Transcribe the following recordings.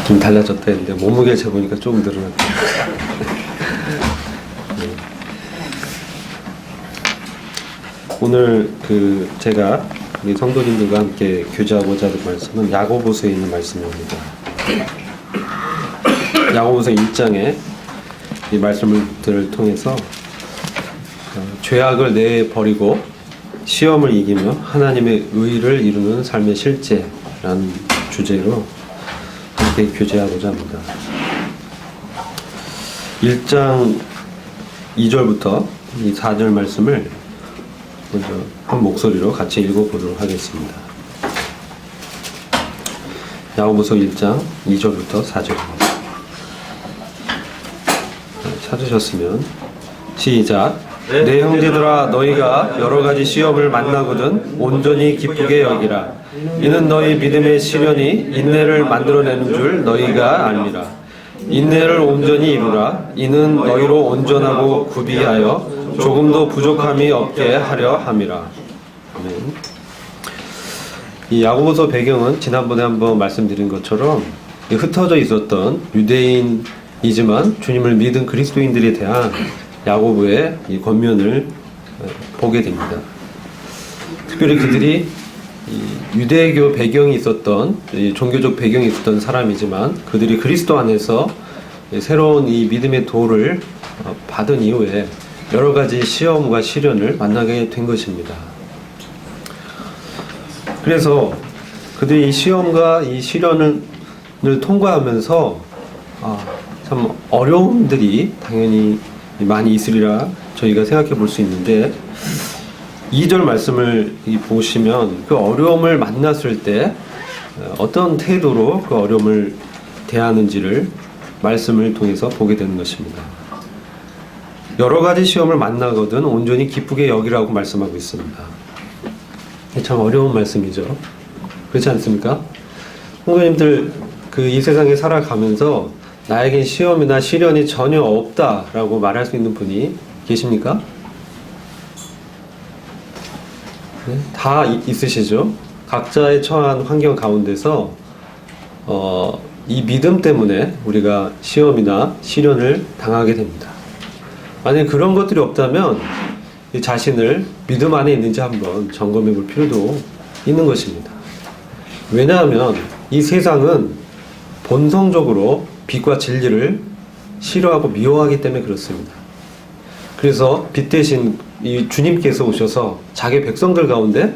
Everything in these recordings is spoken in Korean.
좀 달라졌다 했는데 몸무게 재보니까 조금 늘어났다. 네. 오늘 제가 우리 성도님들과 함께 교제하고자 하는 말씀은 야고보서에 있는 말씀입니다. 야고보서 1장에 이 말씀들을 통해서 죄악을 내버리고 시험을 이기며 하나님의 의를 이루는 삶의 실제라는 주제로 함께 교제하고자 합니다. 1장 2절부터 이 4절 말씀을 먼저 한 목소리로 같이 읽어보도록 하겠습니다. 야고보서 1장 2절부터 4절입니다. 찾으셨으면 시작. 내 형제들아, 너희가 여러가지 시험을 만나거든 온전히 기쁘게 여기라. 이는 너희 믿음의 시련이 인내를 만들어내는 줄 너희가 알미라. 인내를 온전히 이루라. 이는 너희로 온전하고 구비하여 조금도 부족함이 없게 하려 함이라. 아멘. 이 야고보서 배경은 지난번에 한번 말씀드린 것처럼 흩어져 있었던 유대인이지만 주님을 믿은 그리스도인들에 대한 야고보의 이 권면을 보게 됩니다. 특별히 그들이 유대교 배경이 있었던 종교적 배경이 있었던 사람이지만 그들이 그리스도 안에서 새로운 이 믿음의 도를 받은 이후에 여러 가지 시험과 시련을 만나게 된 것입니다. 그래서 그들이 이 시험과 이 시련을 통과하면서 참 어려움들이 당연히 많이 있으리라 저희가 생각해 볼 수 있는데 2절 말씀을 보시면 그 어려움을 만났을 때 어떤 태도로 그 어려움을 대하는지를 말씀을 통해서 보게 되는 것입니다. 여러 가지 시험을 만나거든 온전히 기쁘게 여기라고 말씀하고 있습니다. 참 어려운 말씀이죠. 그렇지 않습니까? 성도님들 이 세상에 살아가면서 나에겐 시험이나 시련이 전혀 없다라고 말할 수 있는 분이 계십니까? 네, 다 있으시죠? 각자의 처한 환경 가운데서 이 믿음 때문에 우리가 시험이나 시련을 당하게 됩니다. 만약에 그런 것들이 없다면 이 자신을 믿음 안에 있는지 한번 점검해 볼 필요도 있는 것입니다. 왜냐하면 이 세상은 본성적으로 빛과 진리를 싫어하고 미워하기 때문에 그렇습니다. 그래서 빛 대신 이 주님께서 오셔서 자기 백성들 가운데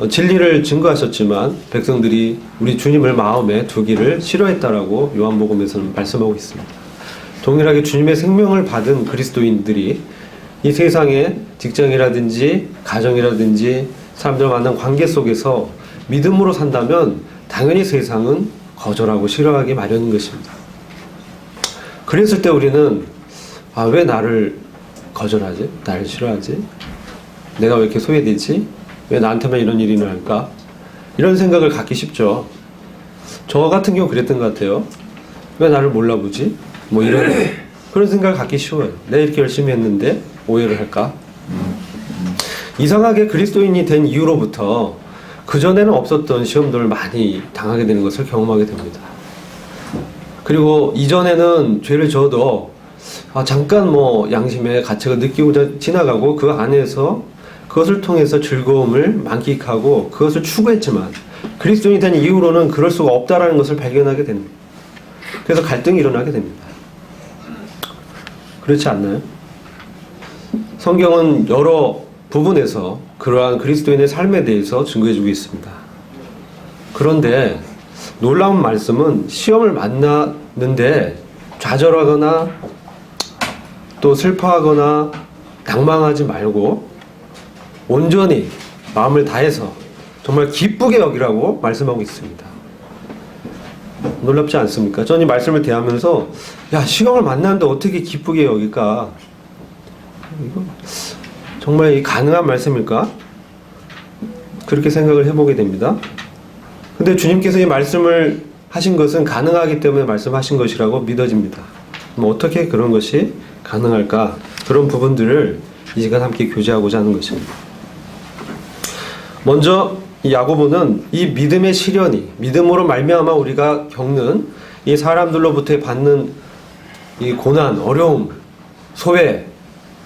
진리를 증거하셨지만 백성들이 우리 주님을 마음에 두기를 싫어했다라고 요한복음에서는 말씀하고 있습니다. 동일하게 주님의 생명을 받은 그리스도인들이 이 세상의 직장이라든지 가정이라든지 사람들 만난 관계 속에서 믿음으로 산다면 당연히 세상은 거절하고 싫어하기 마련인 것입니다. 그랬을 때 우리는 왜 나를 거절하지? 나를 싫어하지? 내가 왜 이렇게 소외되지? 왜 나한테만 이런 일이 일어날까? 이런 생각을 갖기 쉽죠. 저 같은 경우 그랬던 것 같아요. 왜 나를 몰라보지? 이런 그런 생각을 갖기 쉬워요. 내가 이렇게 열심히 했는데 오해를 할까? 이상하게 그리스도인이 된 이후로부터 그전에는 없었던 시험들을 많이 당하게 되는 것을 경험하게 됩니다. 그리고 이전에는 죄를 져도 잠깐 양심의 가책을 느끼고 지나가고 그 안에서 그것을 통해서 즐거움을 만끽하고 그것을 추구했지만 그리스도인이 된 이후로는 그럴 수가 없다라는 것을 발견하게 됩니다. 그래서 갈등이 일어나게 됩니다. 그렇지 않나요? 성경은 여러 부분에서 그러한 그리스도인의 삶에 대해서 증거해주고 있습니다. 그런데 놀라운 말씀은 시험을 만났는데 좌절하거나 또 슬퍼하거나 낭망하지 말고 온전히 마음을 다해서 정말 기쁘게 여기라고 말씀하고 있습니다. 놀랍지 않습니까? 저는 이 말씀을 대하면서 시험을 만났는데 어떻게 기쁘게 여길까? 이거 정말 가능한 말씀일까? 그렇게 생각을 해보게 됩니다. 근데 주님께서 이 말씀을 하신 것은 가능하기 때문에 말씀하신 것이라고 믿어집니다. 어떻게 그런 것이 가능할까? 그런 부분들을 이 시간 함께 교제하고자 하는 것입니다. 먼저 이 야고보는 이 믿음의 시련이, 믿음으로 말미암아 우리가 겪는 이 사람들로부터 받는 이 고난, 어려움, 소외,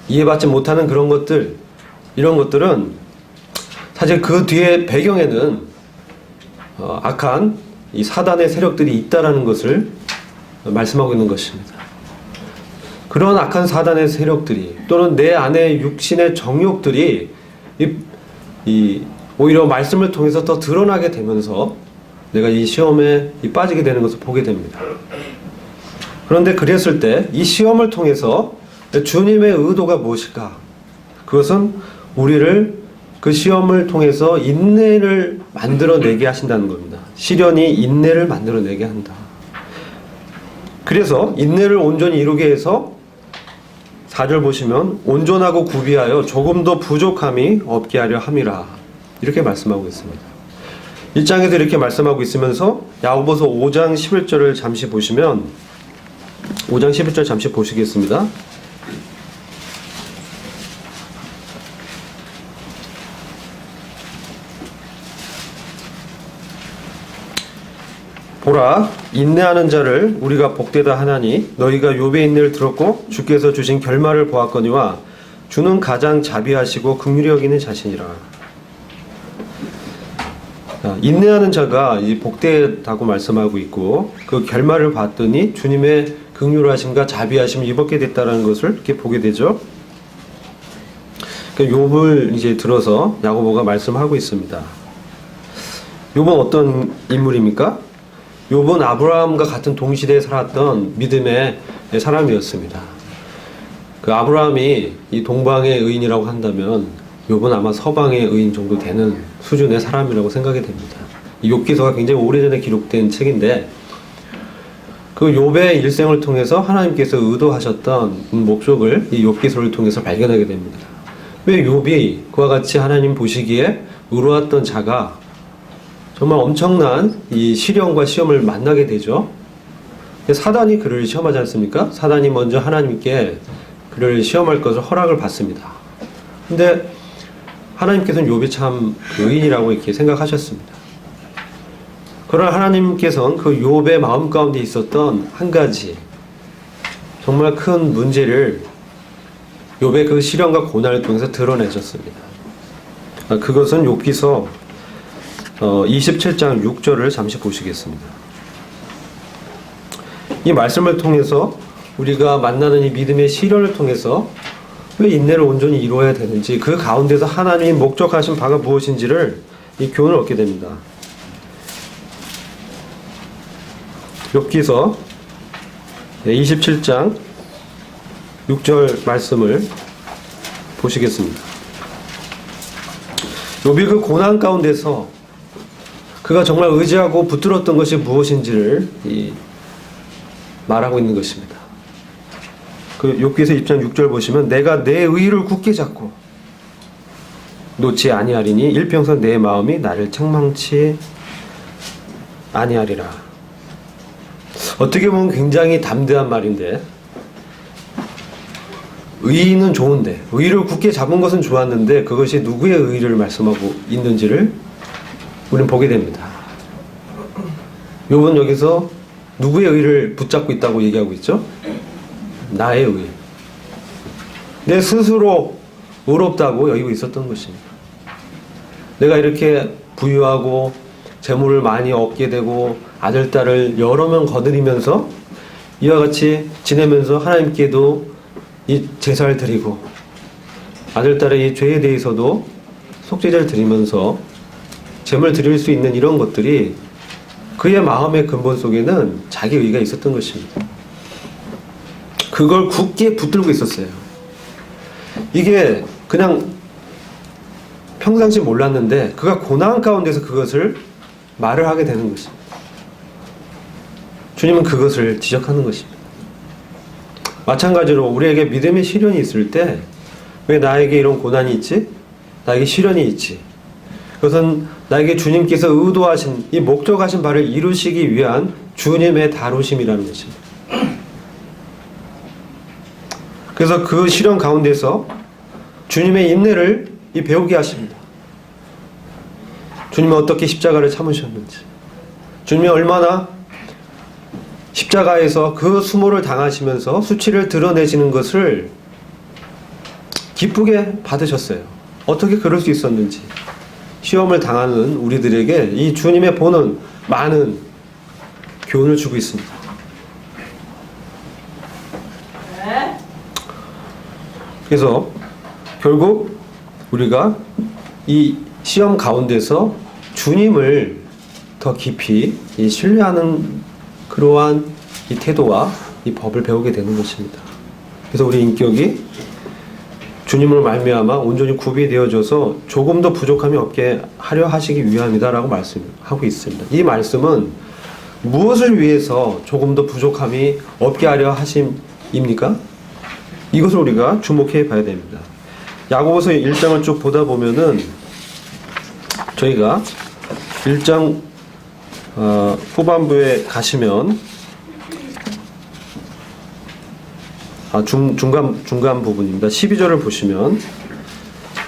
이해받지 못하는 그런 것들, 이런 것들은 사실 그 뒤에 배경에는 악한 이 사단의 세력들이 있다라는 것을 말씀하고 있는 것입니다. 그런 악한 사단의 세력들이, 또는 내 안에 육신의 정욕들이 오히려 말씀을 통해서 더 드러나게 되면서 내가 이 시험에 빠지게 되는 것을 보게 됩니다. 그런데 그랬을 때 이 시험을 통해서 주님의 의도가 무엇일까? 그것은 우리를 그 시험을 통해서 인내를 만들어내게 하신다는 겁니다. 시련이 인내를 만들어내게 한다. 그래서 인내를 온전히 이루게 해서 4절 보시면 온전하고 구비하여 조금 더 부족함이 없게 하려 함이라, 이렇게 말씀하고 있습니다. 1장에서 이렇게 말씀하고 있으면서 야고보서 5장 11절을 잠시 보시면, 5장 11절 잠시 보시겠습니다. 보라, 인내하는 자를 우리가 복되다 하나니 너희가 욥의 인내를 들었고 주께서 주신 결말을 보았거니와 주는 가장 자비하시고 긍휼히 여기는 자신이라. 인내하는 자가 이 복되다고 말씀하고 있고, 그 결말을 봤더니 주님의 긍휼하심과 자비하심을 입었게 됐다는 것을 이렇게 보게 되죠. 욥을 이제 들어서 야고보가 말씀하고 있습니다. 욥은 어떤 인물입니까? 욥은 아브라함과 같은 동시대에 살았던 믿음의 사람이었습니다. 그 아브라함이 이 동방의 의인이라고 한다면 욥은 아마 서방의 의인 정도 되는 수준의 사람이라고 생각이 됩니다. 이 욥기서가 굉장히 오래전에 기록된 책인데, 그 욥의 일생을 통해서 하나님께서 의도하셨던 목적을 이 욥기서를 통해서 발견하게 됩니다. 왜 욥이 그와 같이 하나님 보시기에 의로웠던 자가 정말 엄청난 이 시련과 시험을 만나게 되죠. 사단이 그를 시험하지 않습니까? 사단이 먼저 하나님께 그를 시험할 것을 허락을 받습니다. 근데 하나님께서는 욥이 참 의인이라고 이렇게 생각하셨습니다. 그러나 하나님께서는 그 욥의 마음 가운데 있었던 한 가지 정말 큰 문제를 욥의 그 시련과 고난을 통해서 드러내셨습니다. 그것은 욥기서 27장 6절을 잠시 보시겠습니다. 이 말씀을 통해서 우리가 만나는 이 믿음의 시련을 통해서 왜 인내를 온전히 이루어야 되는지, 그 가운데서 하나님이 목적하신 바가 무엇인지를 이 교훈을 얻게 됩니다. 욥기서 27장 6절 말씀을 보시겠습니다. 욥이 그 고난 가운데서 그가 정말 의지하고 붙들었던 것이 무엇인지를 말하고 있는 것입니다. 그 욥기서 2장 6절 보시면 내가 내 의를 굳게 잡고 놓지 아니하리니 일평생 내 마음이 나를 책망치 아니하리라. 어떻게 보면 굉장히 담대한 말인데, 의는 좋은데, 의를 굳게 잡은 것은 좋았는데 그것이 누구의 의를 말씀하고 있는지를 우리는 보게 됩니다. 욥은 여기서 누구의 의를 붙잡고 있다고 얘기하고 있죠? 나의 의. 내 스스로 의롭다고 여기고 있었던 것입니다. 내가 이렇게 부유하고 재물을 많이 얻게 되고 아들, 딸을 여러 명 거느리면서 이와 같이 지내면서 하나님께도 이 제사를 드리고 아들, 딸의 이 죄에 대해서도 속죄제를 드리면서 재물을 드릴 수 있는 이런 것들이 그의 마음의 근본 속에는 자기 의가 있었던 것입니다. 그걸 굳게 붙들고 있었어요. 이게 그냥 평상시 몰랐는데 그가 고난 가운데서 그것을 말을 하게 되는 것입니다. 주님은 그것을 지적하는 것입니다. 마찬가지로 우리에게 믿음의 시련이 있을 때 왜 나에게 이런 고난이 있지? 나에게 시련이 있지? 그것은 나에게 주님께서 의도하신 이 목적하신 바를 이루시기 위한 주님의 다루심이라는 것입니다. 그래서 그 시련 가운데서 주님의 인내를 배우게 하십니다. 주님이 어떻게 십자가를 참으셨는지, 주님이 얼마나 십자가에서 그 수모를 당하시면서 수치를 드러내시는 것을 기쁘게 받으셨어요. 어떻게 그럴 수 있었는지, 시험을 당하는 우리들에게 이 주님의 보는 많은 교훈을 주고 있습니다. 그래서 결국 우리가 이 시험 가운데서 주님을 더 깊이 신뢰하는 그러한 이 태도와 이 법을 배우게 되는 것입니다. 그래서 우리 인격이 주님을 말미암아 온전히 구비되어져서 조금 더 부족함이 없게 하려 하시기 위함이다라고 말씀하고 있습니다. 이 말씀은 무엇을 위해서 조금 더 부족함이 없게 하려 하심입니까? 이것을 우리가 주목해 봐야 됩니다. 야고보서 1장을 쭉 보다 보면은 저희가 1장 후반부에 가시면 중간 부분입니다. 12절을 보시면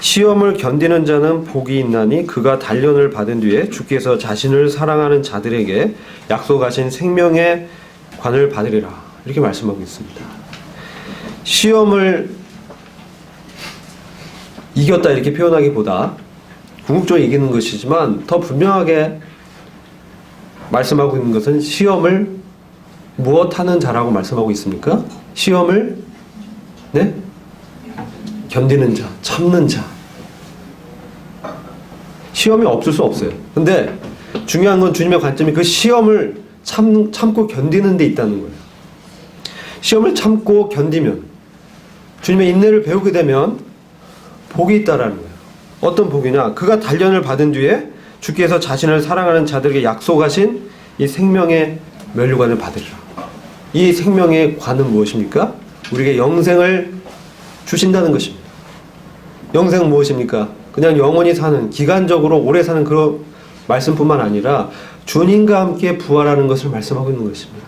시험을 견디는 자는 복이 있나니 그가 단련을 받은 뒤에 주께서 자신을 사랑하는 자들에게 약속하신 생명의 관을 받으리라 이렇게 말씀하고 있습니다. 시험을 이겼다 이렇게 표현하기보다 궁극적으로 이기는 것이지만 더 분명하게 말씀하고 있는 것은 시험을 무엇하는 자라고 말씀하고 있습니까? 시험을 견디는 자, 참는 자. 시험이 없을 수 없어요. 근데 중요한 건 주님의 관점이 그 시험을 참고 견디는 데 있다는 거예요. 시험을 참고 견디면 주님의 인내를 배우게 되면 복이 있다라는 거예요. 어떤 복이냐? 그가 단련을 받은 뒤에 주께서 자신을 사랑하는 자들에게 약속하신 이 생명의 면류관을 받으리라. 이 생명의 관은 무엇입니까? 우리에게 영생을 주신다는 것입니다. 영생은 무엇입니까? 그냥 영원히 사는, 기간적으로 오래 사는 그런 말씀뿐만 아니라 주님과 함께 부활하는 것을 말씀하고 있는 것입니다.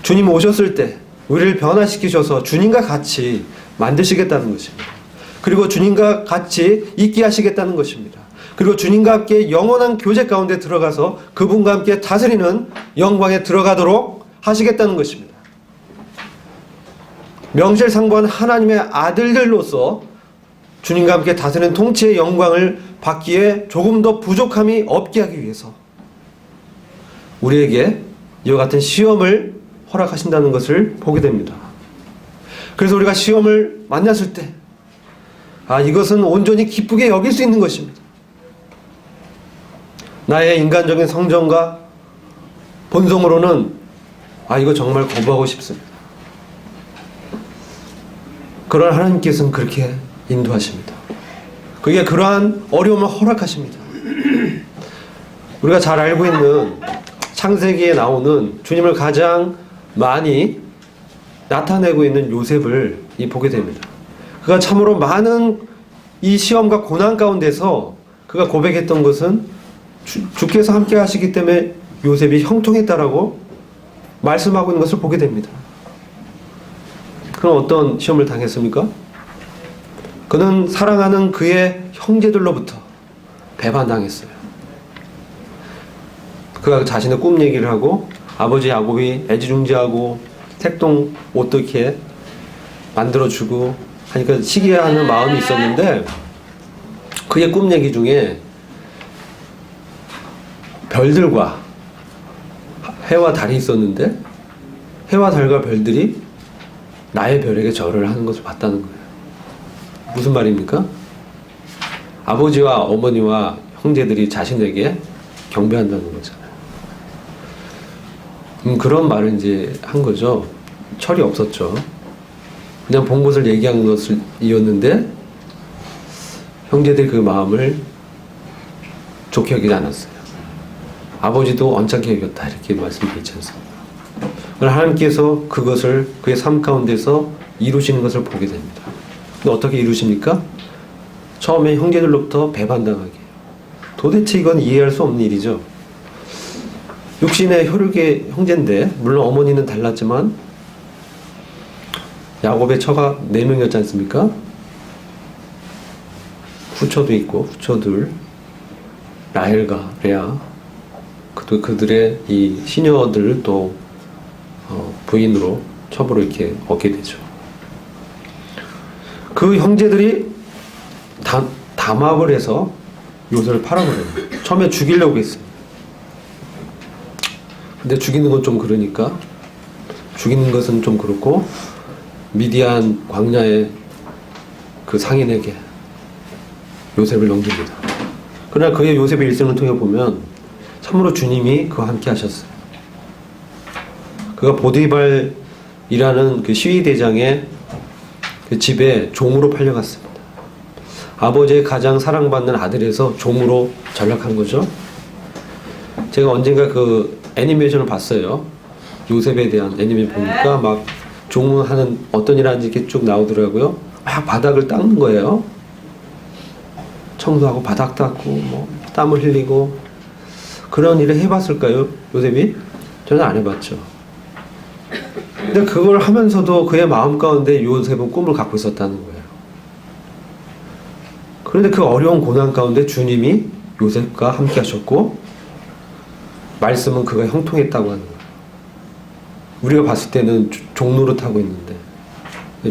주님 오셨을 때 우리를 변화시키셔서 주님과 같이 만드시겠다는 것입니다. 그리고 주님과 같이 있게 하시겠다는 것입니다. 그리고 주님과 함께 영원한 교제 가운데 들어가서 그분과 함께 다스리는 영광에 들어가도록 하시겠다는 것입니다. 명실상부한 하나님의 아들들로서 주님과 함께 다스리는 통치의 영광을 받기에 조금 더 부족함이 없게 하기 위해서 우리에게 이와 같은 시험을 허락하신다는 것을 보게 됩니다. 그래서 우리가 시험을 만났을 때 이것은 온전히 기쁘게 여길 수 있는 것입니다. 나의 인간적인 성정과 본성으로는 이거 정말 거부하고 싶습니다. 그러나 하나님께서는 그렇게 인도하십니다. 그게 그러한 어려움을 허락하십니다. 우리가 잘 알고 있는 창세기에 나오는 주님을 가장 많이 나타내고 있는 요셉을 보게 됩니다. 그가 참으로 많은 이 시험과 고난 가운데서 그가 고백했던 것은 주께서 함께 하시기 때문에 요셉이 형통했다라고 말씀하고 있는 것을 보게 됩니다. 그럼 어떤 시험을 당했습니까? 그는 사랑하는 그의 형제들로부터 배반당했어요. 그가 자신의 꿈 얘기를 하고 아버지 야곱이 애지중지하고 택동 어떻게 만들어주고 하니까 시기하는 마음이 있었는데 그의 꿈 얘기 중에 별들과 해와 달이 있었는데 해와 달과 별들이 나의 별에게 절을 하는 것을 봤다는 거예요. 무슨 말입니까? 아버지와 어머니와 형제들이 자신에게 경배한다는 거잖아요. 그런 말을 이제 한 거죠. 철이 없었죠. 그냥 본 것을 얘기한 것이었는데 형제들이 그 마음을 좋게 여기지 않았어요. 아버지도 언짢게 여겼다 이렇게 말씀드리지 않습니다. 하나님께서 그것을 그의 삶 가운데서 이루시는 것을 보게 됩니다. 근데 어떻게 이루십니까? 처음에 형제들로부터 배반당하게. 도대체 이건 이해할 수 없는 일이죠. 육신의 혈육의 형제인데 물론 어머니는 달랐지만 야곱의 처가 4명이었지 않습니까? 후처도 있고 후처들 라헬과 레아, 그들의 이 시녀들을 또 부인으로 첩으로 이렇게 얻게 되죠. 그 형제들이 담합을 해서 요셉을 팔아버려요. 처음에 죽이려고 했어요. 근데 죽이는 건 좀 그러니까, 죽이는 것은 좀 그렇고 미디안 광야의 그 상인에게 요셉을 넘깁니다. 그러나 그의 요셉의 일생을 통해 보면 참으로 주님이 그와 함께 하셨어요. 그가 보디발이라는 그 시위대장의 그 집에 종으로 팔려갔습니다. 아버지의 가장 사랑받는 아들에서 종으로 전락한 거죠. 제가 언젠가 그 애니메이션을 봤어요. 요셉에 대한 애니메이션 보니까 막 종하는 어떤 일 하는지 이렇게 쭉 나오더라고요. 막 바닥을 닦는 거예요. 청소하고 바닥 닦고 뭐 땀을 흘리고. 그런 일을 해봤을까요, 요셉이? 저는 안 해봤죠. 근데 그걸 하면서도 그의 마음 가운데 요셉은 꿈을 갖고 있었다는 거예요. 그런데 그 어려운 고난 가운데 주님이 요셉과 함께 하셨고, 말씀은 그가 형통했다고 하는 거예요. 우리가 봤을 때는 종노릇하고 있는데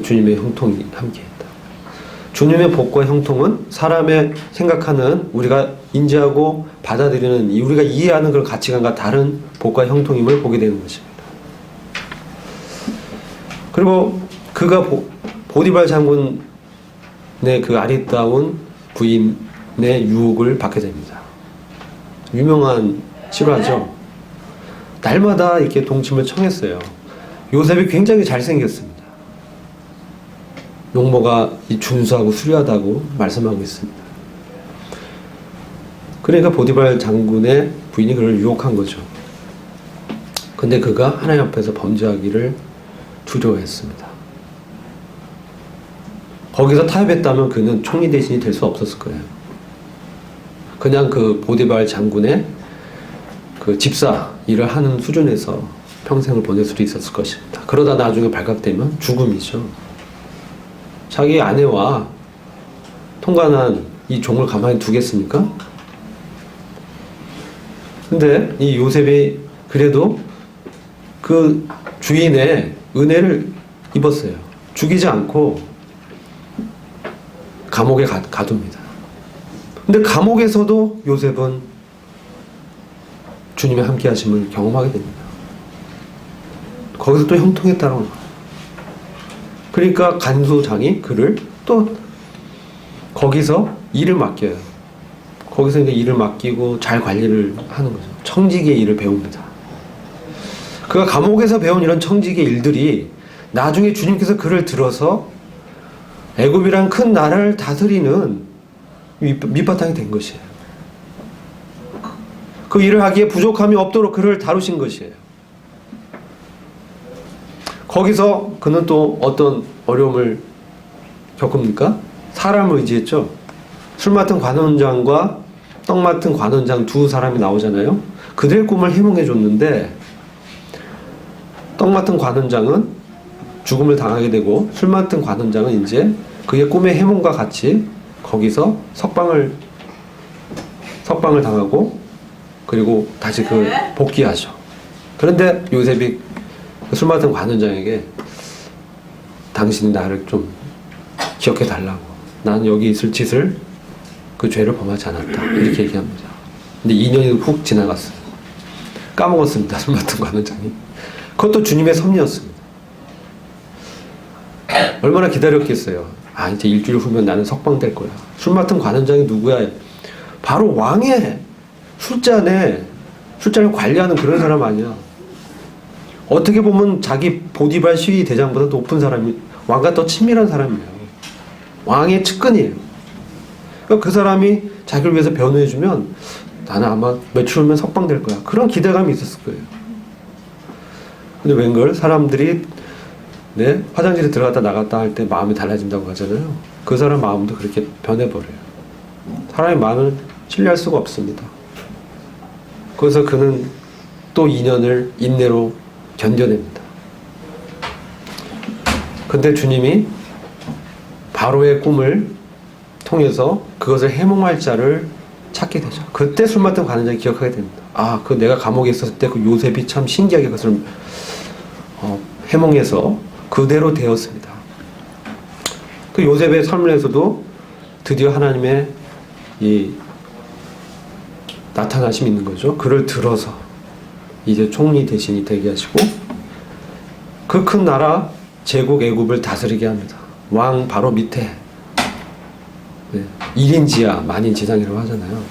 주님의 형통이 함께했다. 주님의 복과 형통은 사람의 생각하는, 우리가 인지하고 받아들이는, 우리가 이해하는 그런 가치관과 다른 복과 형통임을 보게 되는 것입니다. 그리고 그가 보디발 장군의 그 아리따운 부인의 유혹을 받게 됩니다. 유명한 실화죠. 날마다 이렇게 동침을 청했어요. 요셉이 굉장히 잘생겼습니다. 용모가 준수하고 수려하다고 말씀하고 있습니다. 그러니까 보디발 장군의 부인이 그를 유혹한 거죠. 근데 그가 하나님 앞에서 범죄하기를 두려워했습니다. 거기서 타협했다면 그는 총리 대신이 될 수 없었을 거예요. 그냥 그 보디발 장군의 그 집사 일을 하는 수준에서 평생을 보낼 수도 있었을 것입니다. 그러다 나중에 발각되면 죽음이죠. 자기 아내와 통관한 이 종을 가만히 두겠습니까? 근데 이 요셉이 그래도 그 주인의 은혜를 입었어요. 죽이지 않고 감옥에 가둡니다. 근데 감옥에서도 요셉은 주님의 함께 하심을 경험하게 됩니다. 거기서 또 형통했다는 거예요. 그러니까 간수장이 그를 또 거기서 일을 맡겨요. 거기서 이제 일을 맡기고 잘 관리를 하는 거죠. 청지기의 일을 배웁니다. 그가 감옥에서 배운 이런 청지기의 일들이 나중에 주님께서 그를 들어서 애굽이란 큰 나라를 다스리는 밑바탕이 된 것이에요. 그 일을 하기에 부족함이 없도록 그를 다루신 것이에요. 거기서 그는 또 어떤 어려움을 겪습니까? 사람을 의지했죠. 술 맡은 관원장과 떡 맡은 관원장 두 사람이 나오잖아요. 그들의 꿈을 해몽해 줬는데, 떡 맡은 관원장은 죽음을 당하게 되고, 술 맡은 관원장은 이제 그의 꿈의 해몽과 같이 거기서 석방을 당하고, 그리고 다시 그 복귀하죠. 그런데 요셉이 술 맡은 관원장에게 당신이 나를 좀 기억해 달라고, 나는 여기 있을 짓을, 그 죄를 범하지 않았다, 이렇게 얘기합니다. 근데 2년이 훅 지나갔어요. 까먹었습니다, 술 맡은 관원장이. 그것도 주님의 섭리였습니다. 얼마나 기다렸겠어요. 아, 이제 일주일 후면 나는 석방될 거야. 술 맡은 관원장이 누구야? 바로 왕의 술잔을 관리하는 그런 사람 아니야. 어떻게 보면 자기 보디발 시위 대장보다 높은 사람이, 왕과 더 친밀한 사람이에요. 왕의 측근이에요. 그러니까 그 사람이 자기를 위해서 변호해주면 나는 아마 며칠 후면 석방될 거야. 그런 기대감이 있었을 거예요. 근데 웬걸 사람들이 화장실에 들어갔다 나갔다 할 때 마음이 달라진다고 하잖아요. 그 사람 마음도 그렇게 변해버려요. 사람의 마음을 신뢰할 수가 없습니다. 그래서 그는 또 2년을 인내로 견뎌냅니다. 근데 주님이 바로의 꿈을 통해서 그것을 해몽할 자를 찾게 되죠. 그때 술 맡은 관원장이 기억하게 됩니다. 아, 그 내가 감옥에 있었을 때 그 요셉이 참 신기하게 그것을 해몽해서 그대로 되었습니다. 그 요셉의 설문에서도 드디어 하나님의 이 나타나심이 있는 거죠. 그를 들어서 이제 총리 대신이 되게 하시고 그 큰 나라 제국 애굽을 다스리게 합니다. 왕 바로 밑에 1인 지하 만인 지상이라고 하잖아요.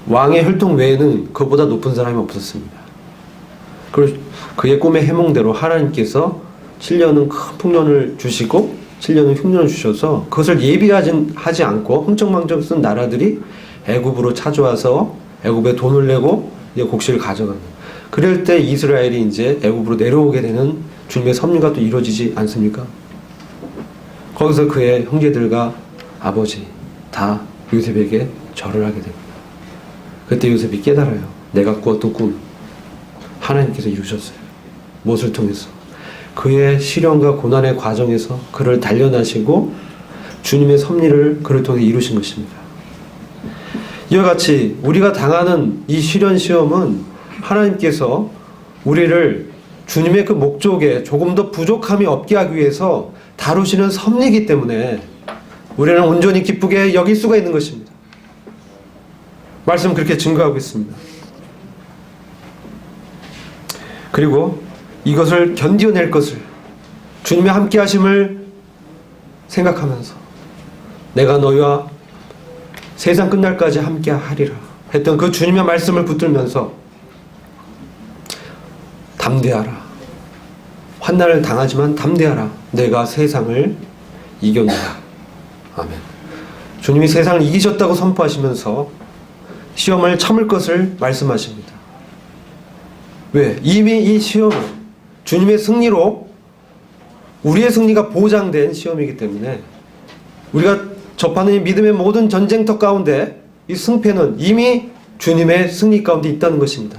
왕의 혈통 외에는 그보다 높은 사람이 없었습니다. 그의 꿈의 해몽대로 하나님께서 7년은 큰 풍년을 주시고 7년은 흉년을 주셔서 그것을 예비하지 않고 흥청망청 쓴 나라들이 애굽으로 찾아와서 애굽에 돈을 내고 이제 곡식을 가져가는. 그럴 때 이스라엘이 이제 애굽으로 내려오게 되는 주님의 섭리가 또 이루어지지 않습니까? 거기서 그의 형제들과 아버지 다 요셉에게 절을 하게 됩니다. 그때 요셉이 깨달아요. 내가 꾸었던 꿈 하나님께서 이루셨어요. 무엇을 통해서? 그의 시련과 고난의 과정에서 그를 단련하시고 주님의 섭리를 그를 통해 이루신 것입니다. 이와 같이 우리가 당하는 이 시련 시험은 하나님께서 우리를 주님의 그 목적에 조금 더 부족함이 없게 하기 위해서 다루시는 섭리이기 때문에 우리는 온전히 기쁘게 여길 수가 있는 것입니다. 말씀 그렇게 증거하고 있습니다. 그리고 이것을 견뎌낼 것을 주님의 함께 하심을 생각하면서 내가 너희와 세상 끝날까지 함께 하리라 했던 그 주님의 말씀을 붙들면서 담대하라. 환난을 당하지만 담대하라. 내가 세상을 이겼노라. 아멘. 주님이 세상을 이기셨다고 선포하시면서 시험을 참을 것을 말씀하십니다. 왜? 이미 이 시험은 주님의 승리로 우리의 승리가 보장된 시험이기 때문에 우리가 접하는 이 믿음의 모든 전쟁터 가운데 이 승패는 이미 주님의 승리 가운데 있다는 것입니다.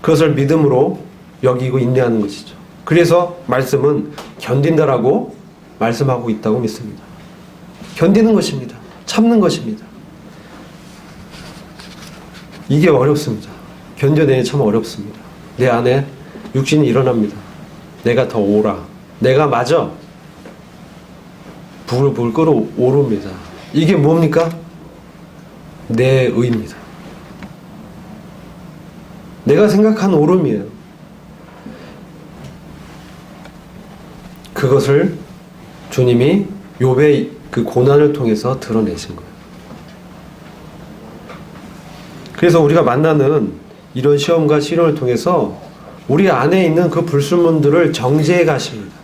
그것을 믿음으로 여기고 인내하는 것이죠. 그래서 말씀은 견딘다라고 말씀하고 있다고 믿습니다. 견디는 것입니다. 참는 것입니다. 이게 어렵습니다. 견뎌내기 참 어렵습니다. 내 안에 육신이 일어납니다. 내가 더 오라. 내가 맞아. 부글부글 끓어오릅니다. 이게 뭡니까? 내 의입니다. 내가 생각한 오름이에요. 그것을 주님이 욥의 그 고난을 통해서 드러내신 거예요. 그래서 우리가 만나는 이런 시험과 시련을 통해서 우리 안에 있는 그 불순물들을 정죄해 가십니다.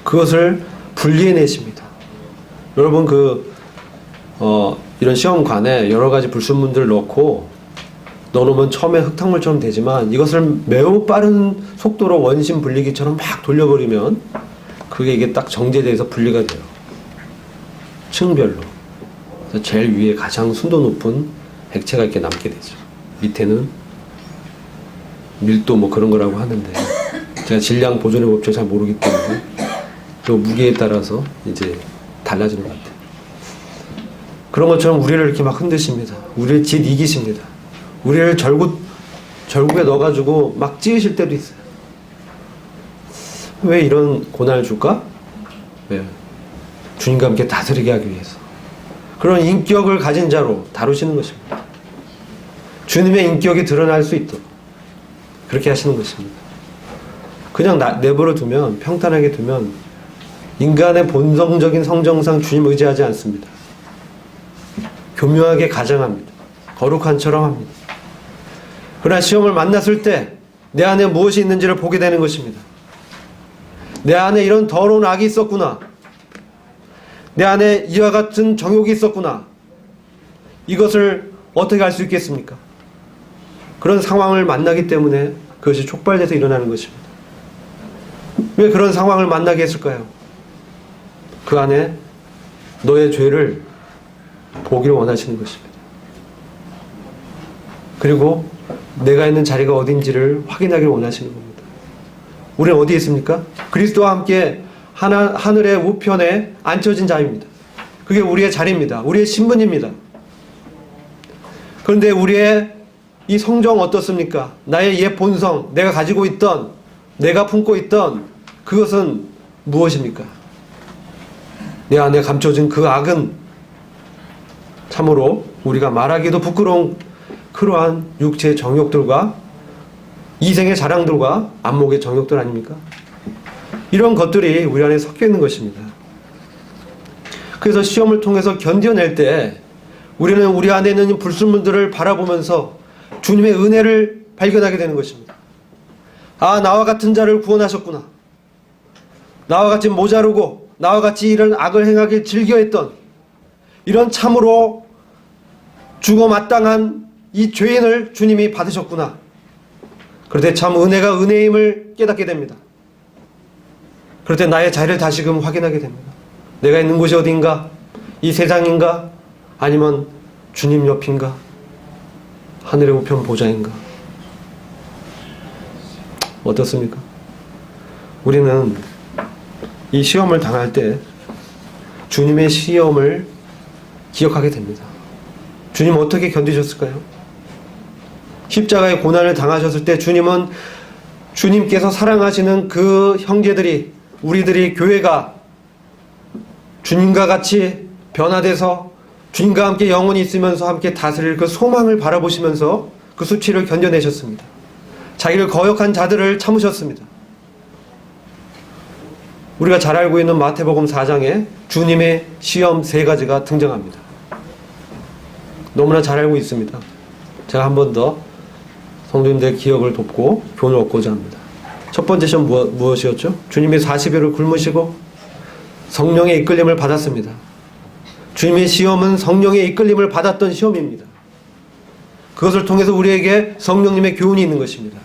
그것을 분리해내십니다. 여러분 이런 시험관에 여러 가지 불순물들을 넣고 넣어놓으면 처음에 흙탕물처럼 되지만 이것을 매우 빠른 속도로 원심 분리기처럼 막 돌려버리면 그게 이게 딱 정제돼서 분리가 돼요. 층별로. 그래서 제일 위에 가장 순도 높은 액체가 이렇게 남게 되죠. 밑에는 밀도 뭐 그런 거라고 하는데 제가 질량 보존의 법칙을 잘 모르기 때문에 그 무게에 따라서 이제 달라지는 것 같아요. 그런 것처럼 우리를 이렇게 막 흔드십니다. 우리를 짓 이기십니다. 우리를 절국에 넣어가지고 막 찌으실 때도 있어요. 왜 이런 고난을 줄까? 왜? 주님과 함께 다스리게 하기 위해서. 그런 인격을 가진 자로 다루시는 것입니다. 주님의 인격이 드러날 수 있도록 그렇게 하시는 것입니다. 그냥 내버려 두면, 평탄하게 두면 인간의 본성적인 성정상 주님 의지하지 않습니다. 교묘하게 가장합니다. 거룩한 처럼 합니다. 그러나 시험을 만났을 때 내 안에 무엇이 있는지를 보게 되는 것입니다. 내 안에 이런 더러운 악이 있었구나. 내 안에 이와 같은 정욕이 있었구나. 이것을 어떻게 알 수 있겠습니까? 그런 상황을 만나기 때문에 그것이 촉발돼서 일어나는 것입니다. 왜 그런 상황을 만나게 했을까요? 그 안에 너의 죄를 보기를 원하시는 것입니다. 그리고 내가 있는 자리가 어딘지를 확인하기를 원하시는 겁니다. 우리는 어디에 있습니까? 그리스도와 함께 하늘의 우편에 앉혀진 자입니다. 그게 우리의 자리입니다. 우리의 신분입니다. 그런데 우리의 이 성정 어떻습니까? 나의 옛 본성, 내가 가지고 있던, 내가 품고 있던 그것은 무엇입니까? 내 안에 감춰진 그 악은 참으로 우리가 말하기도 부끄러운 그러한 육체의 정욕들과 이생의 자랑들과 안목의 정욕들 아닙니까? 이런 것들이 우리 안에 섞여 있는 것입니다. 그래서 시험을 통해서 견뎌낼 때 우리는 우리 안에 있는 불순물들을 바라보면서 주님의 은혜를 발견하게 되는 것입니다. 아, 나와 같은 자를 구원하셨구나. 나와 같이 모자르고 나와 같이 이런 악을 행하길 즐겨했던 이런 참으로 죽어 마땅한 이 죄인을 주님이 받으셨구나. 그럴 때 참 은혜가 은혜임을 깨닫게 됩니다. 그럴 때 나의 자리를 다시금 확인하게 됩니다. 내가 있는 곳이 어딘가? 이 세상인가? 아니면 주님 옆인가? 하늘의 우편 보좌인가? 어떻습니까? 우리는 이 시험을 당할 때 주님의 시험을 기억하게 됩니다. 주님 어떻게 견디셨을까요? 십자가의 고난을 당하셨을 때 주님은 주님께서 사랑하시는 그 형제들이, 우리들이, 교회가 주님과 같이 변화돼서 주님과 함께 영원히 있으면서 함께 다스릴 그 소망을 바라보시면서 그 수치를 견뎌내셨습니다. 자기를 거역한 자들을 참으셨습니다. 우리가 잘 알고 있는 마태복음 4장에 주님의 시험 3가지가 등장합니다. 너무나 잘 알고 있습니다. 제가 한 번 더 성도님들의 기억을 돕고 교훈을 얻고자 합니다. 첫 번째 시험 무엇이었죠? 주님이 40일을 굶으시고 성령의 이끌림을 받았습니다. 주님의 시험은 성령의 이끌림을 받았던 시험입니다. 그것을 통해서 우리에게 성령님의 교훈이 있는 것입니다.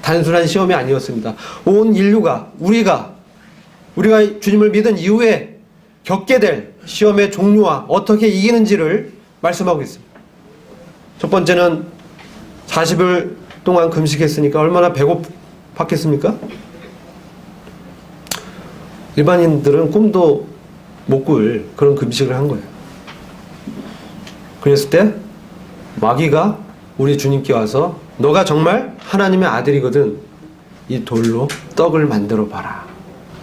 단순한 시험이 아니었습니다. 온 인류가, 우리가 주님을 믿은 이후에 겪게 될 시험의 종류와 어떻게 이기는지를 말씀하고 있습니다. 첫 번째는 40일 동안 금식했으니까 얼마나 배고팠겠습니까? 일반인들은 꿈도 못 꿀 그런 금식을 한 거예요. 그랬을 때 마귀가 우리 주님께 와서 너가 정말 하나님의 아들이거든 이 돌로 떡을 만들어 봐라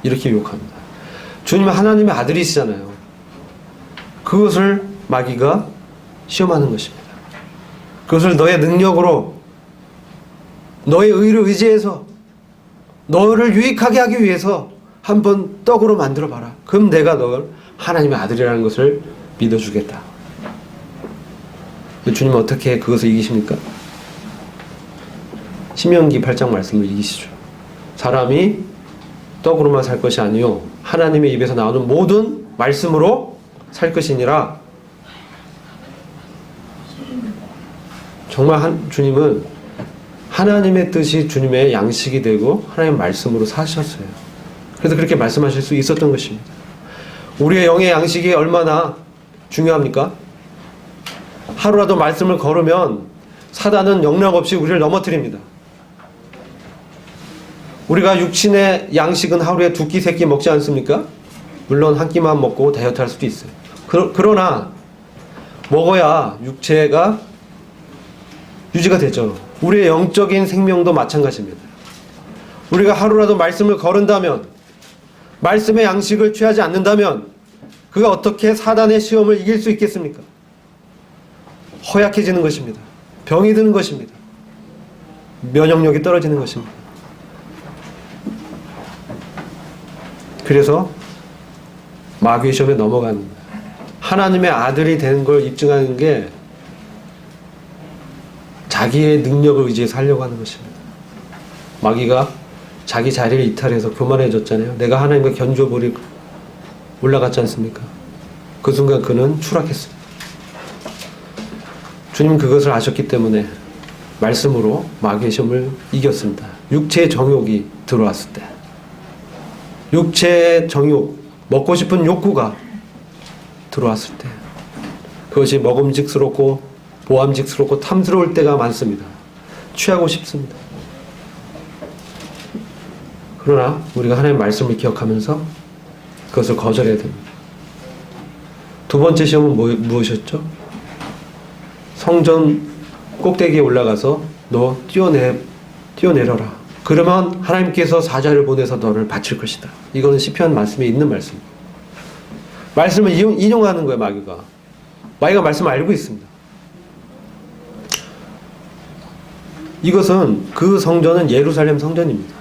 이렇게 유혹합니다. 주님은 하나님의 아들이시잖아요. 그것을 마귀가 시험하는 것입니다. 그것을 너의 능력으로 너의 의를 의지해서 너를 유익하게 하기 위해서 한번 떡으로 만들어 봐라. 그럼 내가 너를 하나님의 아들이라는 것을 믿어주겠다. 주님은 어떻게 그것을 이기십니까? 신명기 8장 말씀을 이기시죠. 사람이 떡으로만 살 것이 아니요 하나님의 입에서 나오는 모든 말씀으로 살 것이니라. 정말 주님은 하나님의 뜻이 주님의 양식이 되고 하나님의 말씀으로 사셨어요. 그래서 그렇게 말씀하실 수 있었던 것입니다. 우리의 영의 양식이 얼마나 중요합니까? 하루라도 말씀을 걸으면 사단은 영락없이 우리를 넘어뜨립니다. 우리가 육신의 양식은 하루에 2끼, 3끼 먹지 않습니까? 물론 한 끼만 먹고 다이어트 할 수도 있어요. 그러나 먹어야 육체가 유지가 되죠. 우리의 영적인 생명도 마찬가지입니다. 우리가 하루라도 말씀을 거른다면, 말씀의 양식을 취하지 않는다면 그가 어떻게 사단의 시험을 이길 수 있겠습니까? 허약해지는 것입니다. 병이 드는 것입니다. 면역력이 떨어지는 것입니다. 그래서 마귀의 시험에 넘어가는 거예요. 하나님의 아들이 되는 걸 입증하는 게 자기의 능력을 의지해서 하려고 하는 것입니다. 마귀가 자기 자리를 이탈해서 교만해졌잖아요. 내가 하나님과 견주어버리고 올라갔지 않습니까? 그 순간 그는 추락했습니다. 주님은 그것을 아셨기 때문에 말씀으로 마귀의 시험을 이겼습니다. 육체의 정욕이 들어왔을 때, 육체의 정욕, 먹고 싶은 욕구가 들어왔을 때, 그것이 먹음직스럽고 보암직스럽고 탐스러울 때가 많습니다. 취하고 싶습니다. 그러나 우리가 하나님의 말씀을 기억하면서 그것을 거절해야 됩니다. 두 번째 시험은 무엇이었죠? 성전 꼭대기에 올라가서 너 뛰어내려라. 그러면 하나님께서 사자를 보내서 너를 바칠 것이다. 이거는 시편 말씀에 있는 말씀입니다. 말씀을 인용하는 거예요, 마귀가. 마귀가 말씀을 알고 있습니다. 이것은 그 성전은 예루살렘 성전입니다.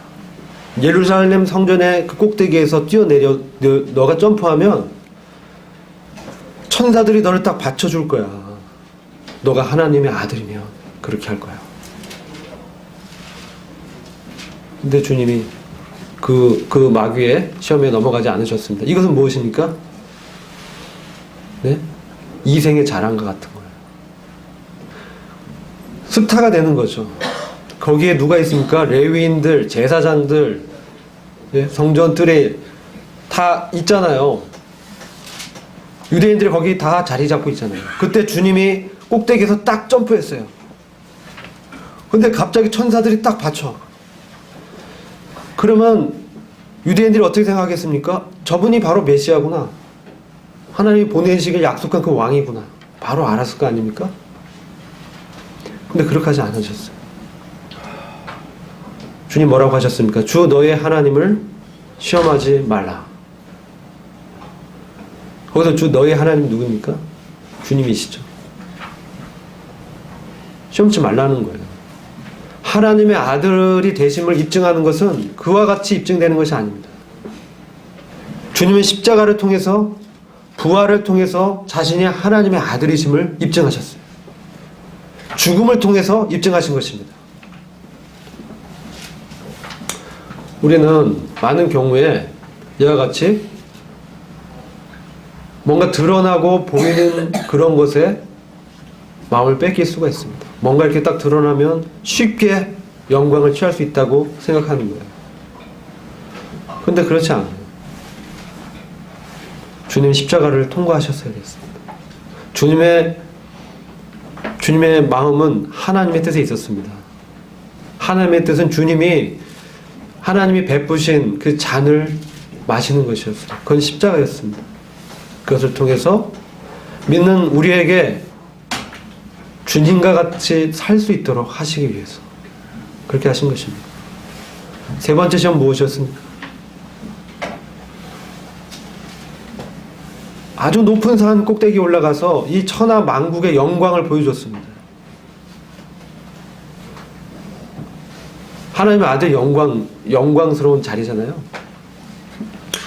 예루살렘 성전의 그 꼭대기에서 너가 점프하면 천사들이 너를 딱 받쳐줄 거야. 너가 하나님의 아들이면 그렇게 할 거야. 근데 주님이 그 마귀의 시험에 넘어가지 않으셨습니다. 이것은 무엇입니까? 네? 이생의 자랑과 같은 거예요. 스타가 되는 거죠. 거기에 누가 있습니까? 레위인들, 제사장들, 예? 성전들에 다 있잖아요. 유대인들이 거기 다 자리 잡고 있잖아요. 그때 주님이 꼭대기에서 딱 점프했어요. 근데 갑자기 천사들이 딱 받쳐. 그러면 유대인들이 어떻게 생각하겠습니까? 저분이 바로 메시아구나. 하나님이 보내시길 약속한 그 왕이구나. 바로 알았을 거 아닙니까? 근데 그렇게 하지 않으셨어요. 주님 뭐라고 하셨습니까? 주 너의 하나님을 시험하지 말라. 거기서 주 너의 하나님 누굽니까? 주님이시죠. 시험치 말라는 거예요. 하나님의 아들이 되심을 입증하는 것은 그와 같이 입증되는 것이 아닙니다. 주님은 십자가를 통해서 부활을 통해서 자신이 하나님의 아들이심을 입증하셨어요. 죽음을 통해서 입증하신 것입니다. 우리는 많은 경우에 이와 같이 뭔가 드러나고 보이는 그런 것에 마음을 뺏길 수가 있습니다. 뭔가 이렇게 딱 드러나면 쉽게 영광을 취할 수 있다고 생각하는 거예요. 근데 그렇지 않아요. 주님 십자가를 통과하셨어야 됐습니다. 주님의 마음은 하나님의 뜻에 있었습니다. 하나님의 뜻은 하나님이 베푸신 그 잔을 마시는 것이었어요. 그건 십자가였습니다. 그것을 통해서 믿는 우리에게 주님과 같이 살 수 있도록 하시기 위해서 그렇게 하신 것입니다. 세 번째 시험 무엇이었습니까? 아주 높은 산 꼭대기에 올라가서 이 천하 만국의 영광을 보여줬습니다. 하나님의 아들 영광스러운 자리잖아요.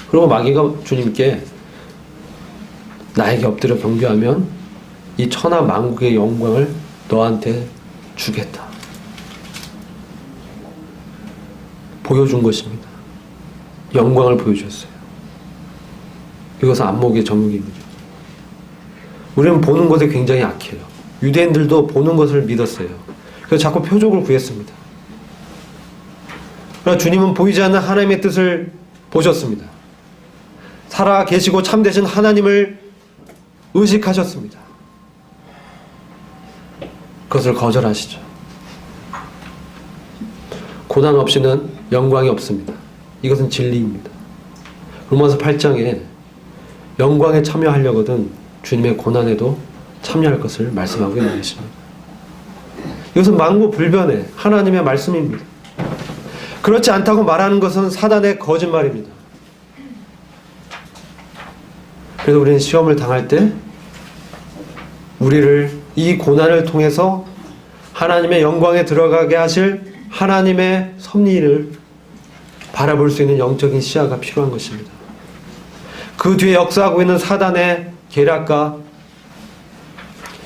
그리고 마귀가 주님께 나에게 엎드려 경배하면 이 천하 만국의 영광을 너한테 주겠다. 보여준 것입니다. 영광을 보여줬어요. 이것은 안목의 정육입니다. 우리는 보는 것에 굉장히 약해요. 유대인들도 보는 것을 믿었어요. 그래서 자꾸 표적을 구했습니다. 그러나 주님은 보이지 않는 하나님의 뜻을 보셨습니다. 살아 계시고 참되신 하나님을 의식하셨습니다. 그것을 거절하시죠. 고난 없이는 영광이 없습니다. 이것은 진리입니다. 로마서 8장에 영광에 참여하려거든 주님의 고난에도 참여할 것을 말씀하고 있는 것입니다. 이것은 만고불변의 하나님의 말씀입니다. 그렇지 않다고 말하는 것은 사단의 거짓말입니다. 그래서 우리는 시험을 당할 때 우리를 이 고난을 통해서 하나님의 영광에 들어가게 하실 하나님의 섭리를 바라볼 수 있는 영적인 시야가 필요한 것입니다. 그 뒤에 역사하고 있는 사단의 계략과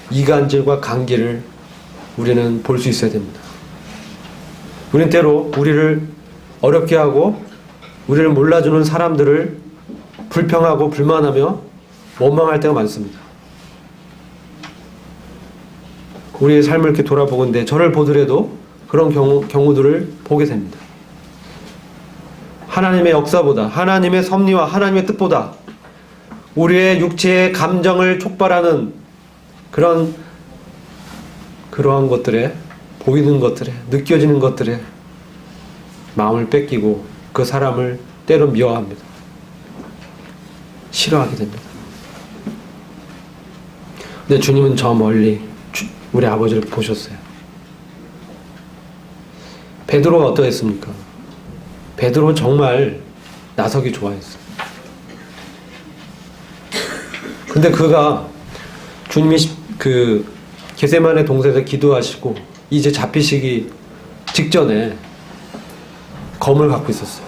이간질과 관계를 우리는 볼 수 있어야 됩니다. 우리는 때로 우리를 어렵게 하고 우리를 몰라주는 사람들을 불평하고 불만하며 원망할 때가 많습니다. 우리의 삶을 이렇게 돌아보건대 저를 보더라도 그런 경우들을 보게 됩니다. 하나님의 역사보다 하나님의 섭리와 하나님의 뜻보다 우리의 육체의 감정을 촉발하는 그러한 것들에 보이는 것들에 느껴지는 것들에 마음을 뺏기고 그 사람을 때로 미워합니다. 싫어하게 됩니다. 근데 주님은 저 멀리 우리 아버지를 보셨어요. 베드로가 어떠했습니까? 베드로 정말 나서기 좋아했어요. 근데 그가 주님이 그 겟세마네 동산에서 기도하시고 이제 잡히시기 직전에 검을 갖고 있었어요.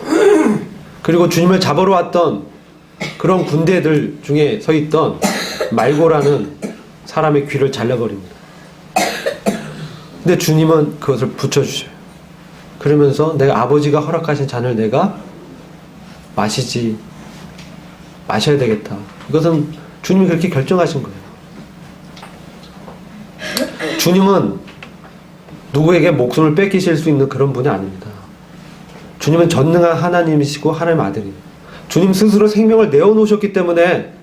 그리고 주님을 잡으러 왔던 그런 군대들 중에 서 있던 말고라는 사람의 귀를 잘라버립니다. 근데 주님은 그것을 붙여주셔요. 그러면서 내가 아버지가 허락하신 잔을 내가 마셔야 되겠다. 이것은 주님이 그렇게 결정하신 거예요. 주님은 누구에게 목숨을 뺏기실 수 있는 그런 분이 아닙니다. 주님은 전능한 하나님이시고 하나님 아들입니다. 주님 스스로 생명을 내어놓으셨기 때문에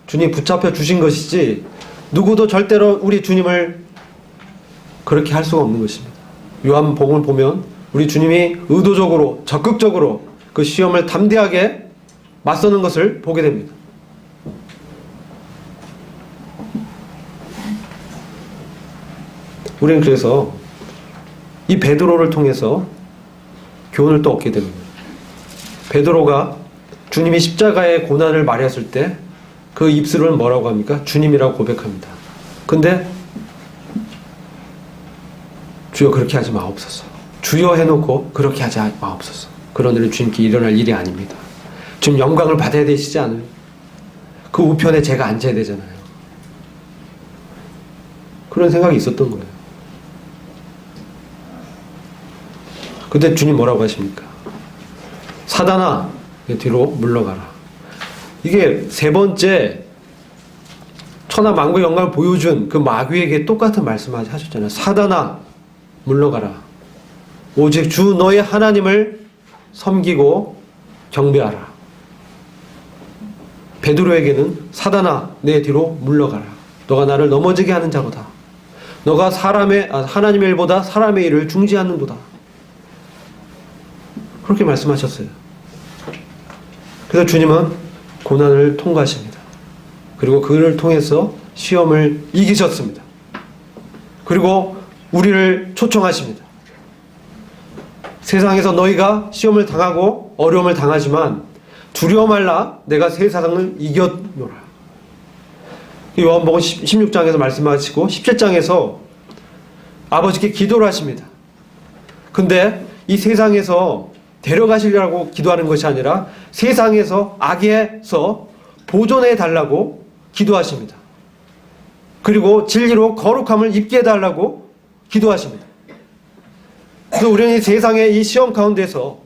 주님이 붙잡혀 주신 것이지 누구도 절대로 우리 주님을 그렇게 할 수가 없는 것입니다. 요한복음을 보면 우리 주님이 의도적으로 적극적으로 그 시험을 담대하게 맞서는 것을 보게 됩니다. 우리는 그래서 이 베드로를 통해서 교훈을 또 얻게 됩니다. 베드로가 주님이 십자가의 고난을 말했을 때 그 입술은 뭐라고 합니까? 주님이라고 고백합니다. 근데 주여 그렇게 하지 마옵소서. 주여 해놓고 그렇게 하지 마옵소서. 그런 일은 주님께 일어날 일이 아닙니다. 주님 영광을 받아야 되시지 않아요? 그 우편에 제가 앉아야 되잖아요. 그런 생각이 있었던 거예요. 근데 주님 뭐라고 하십니까? 사단아, 뒤로 물러가라. 이게 세 번째 천하 만국의 영광을 보여준 그 마귀에게 똑같은 말씀을 하셨잖아요. 사단아, 물러가라. 오직 주 너의 하나님을 섬기고 경배하라. 베드로에게는 사단아, 내 뒤로 물러가라. 너가 나를 넘어지게 하는 자로다. 너가 하나님의 일보다 사람의 일을 중지하는도다. 그렇게 말씀하셨어요. 그래서 주님은 고난을 통과하십니다. 그리고 그를 통해서 시험을 이기셨습니다. 그리고 우리를 초청하십니다. 세상에서 너희가 시험을 당하고 어려움을 당하지만 두려워 말라. 내가 세상을 이겼노라. 요한복음 16장에서 말씀하시고 17장에서 아버지께 기도를 하십니다. 근데 이 세상에서 데려가시려고 기도하는 것이 아니라 세상에서 악에서 보존해 달라고 기도하십니다. 그리고 진리로 거룩함을 입게 해달라고 기도하십니다. 그래서 우리는 이 세상의 이 시험 가운데서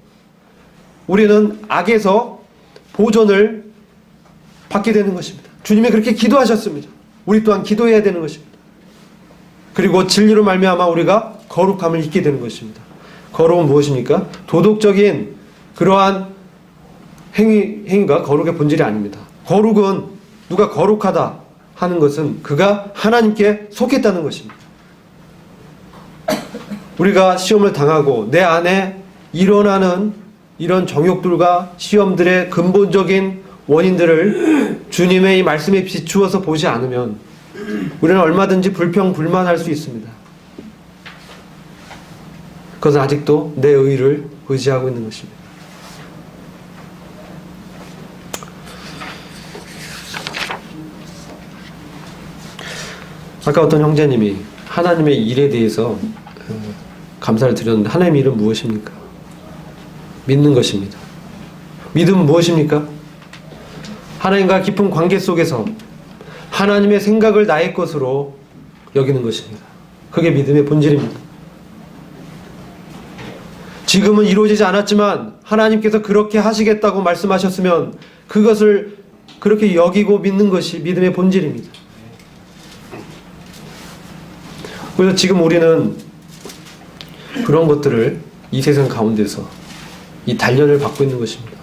우리는 악에서 보존을 받게 되는 것입니다. 주님이 그렇게 기도하셨습니다. 우리 또한 기도해야 되는 것입니다. 그리고 진리로 말미암아 우리가 거룩함을 입게 되는 것입니다. 거룩은 무엇입니까? 도덕적인 그러한 행위가 거룩의 본질이 아닙니다. 거룩은 누가 거룩하다 하는 것은 그가 하나님께 속했다는 것입니다. 우리가 시험을 당하고 내 안에 일어나는 이런 정욕들과 시험들의 근본적인 원인들을 주님의 이 말씀에 비추어서 보지 않으면 우리는 얼마든지 불평불만할 수 있습니다. 그것은 아직도 내 의를 의지하고 있는 것입니다. 아까 어떤 형제님이 하나님의 일에 대해서 감사를 드렸는데 하나님의 일은 무엇입니까? 믿는 것입니다. 믿음은 무엇입니까? 하나님과 깊은 관계 속에서 하나님의 생각을 나의 것으로 여기는 것입니다. 그게 믿음의 본질입니다. 지금은 이루어지지 않았지만 하나님께서 그렇게 하시겠다고 말씀하셨으면 그것을 그렇게 여기고 믿는 것이 믿음의 본질입니다. 그래서 지금 우리는 그런 것들을 이 세상 가운데서 이 단련을 받고 있는 것입니다.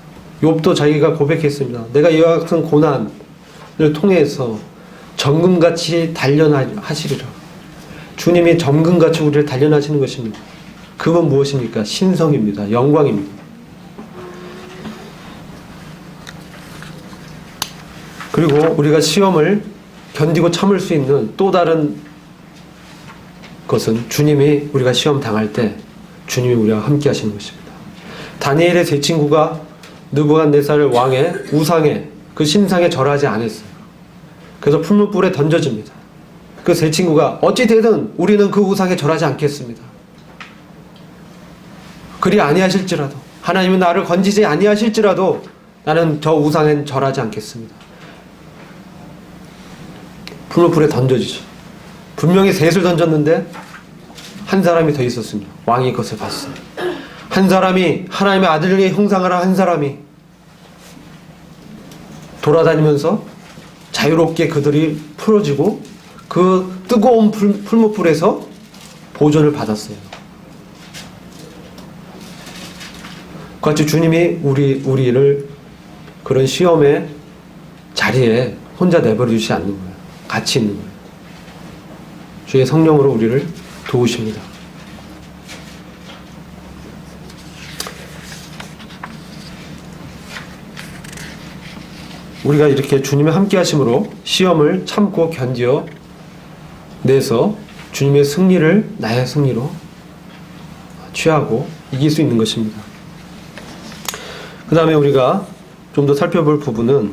욥도 자기가 고백했습니다. 내가 이와 같은 고난을 통해서 정금같이 단련하시리라. 주님이 정금같이 우리를 단련하시는 것입니다. 그건 무엇입니까? 신성입니다. 영광입니다. 그리고 우리가 시험을 견디고 참을 수 있는 또 다른 것은 주님이 우리가 시험 당할 때 주님이 우리와 함께 하시는 것입니다. 다니엘의 세 친구가 느부갓네살 왕의 우상에 그 신상에 절하지 않았어요. 그래서 풀무불에 던져집니다. 그 세 친구가 어찌 되든 우리는 그 우상에 절하지 않겠습니다. 그리 아니하실지라도, 하나님은 나를 건지지 아니하실지라도 나는 저 우상엔 절하지 않겠습니다. 풀무불에 던져지죠. 분명히 셋을 던졌는데 한 사람이 더 있었습니다. 왕이 그것을 봤어요. 한 사람이, 하나님의 아들의 형상을 한 사람이 돌아다니면서 자유롭게 그들이 풀어지고 그 뜨거운 풀무불에서 보존을 받았어요. 같이 주님이 우리를 그런 시험의 자리에 혼자 내버려 두지 않는 거예요. 같이 있는 거예요. 주의 성령으로 우리를 도우십니다. 우리가 이렇게 주님의 함께 하심으로 시험을 참고 견디어 내서 주님의 승리를 나의 승리로 취하고 이길 수 있는 것입니다. 그 다음에 우리가 좀 더 살펴볼 부분은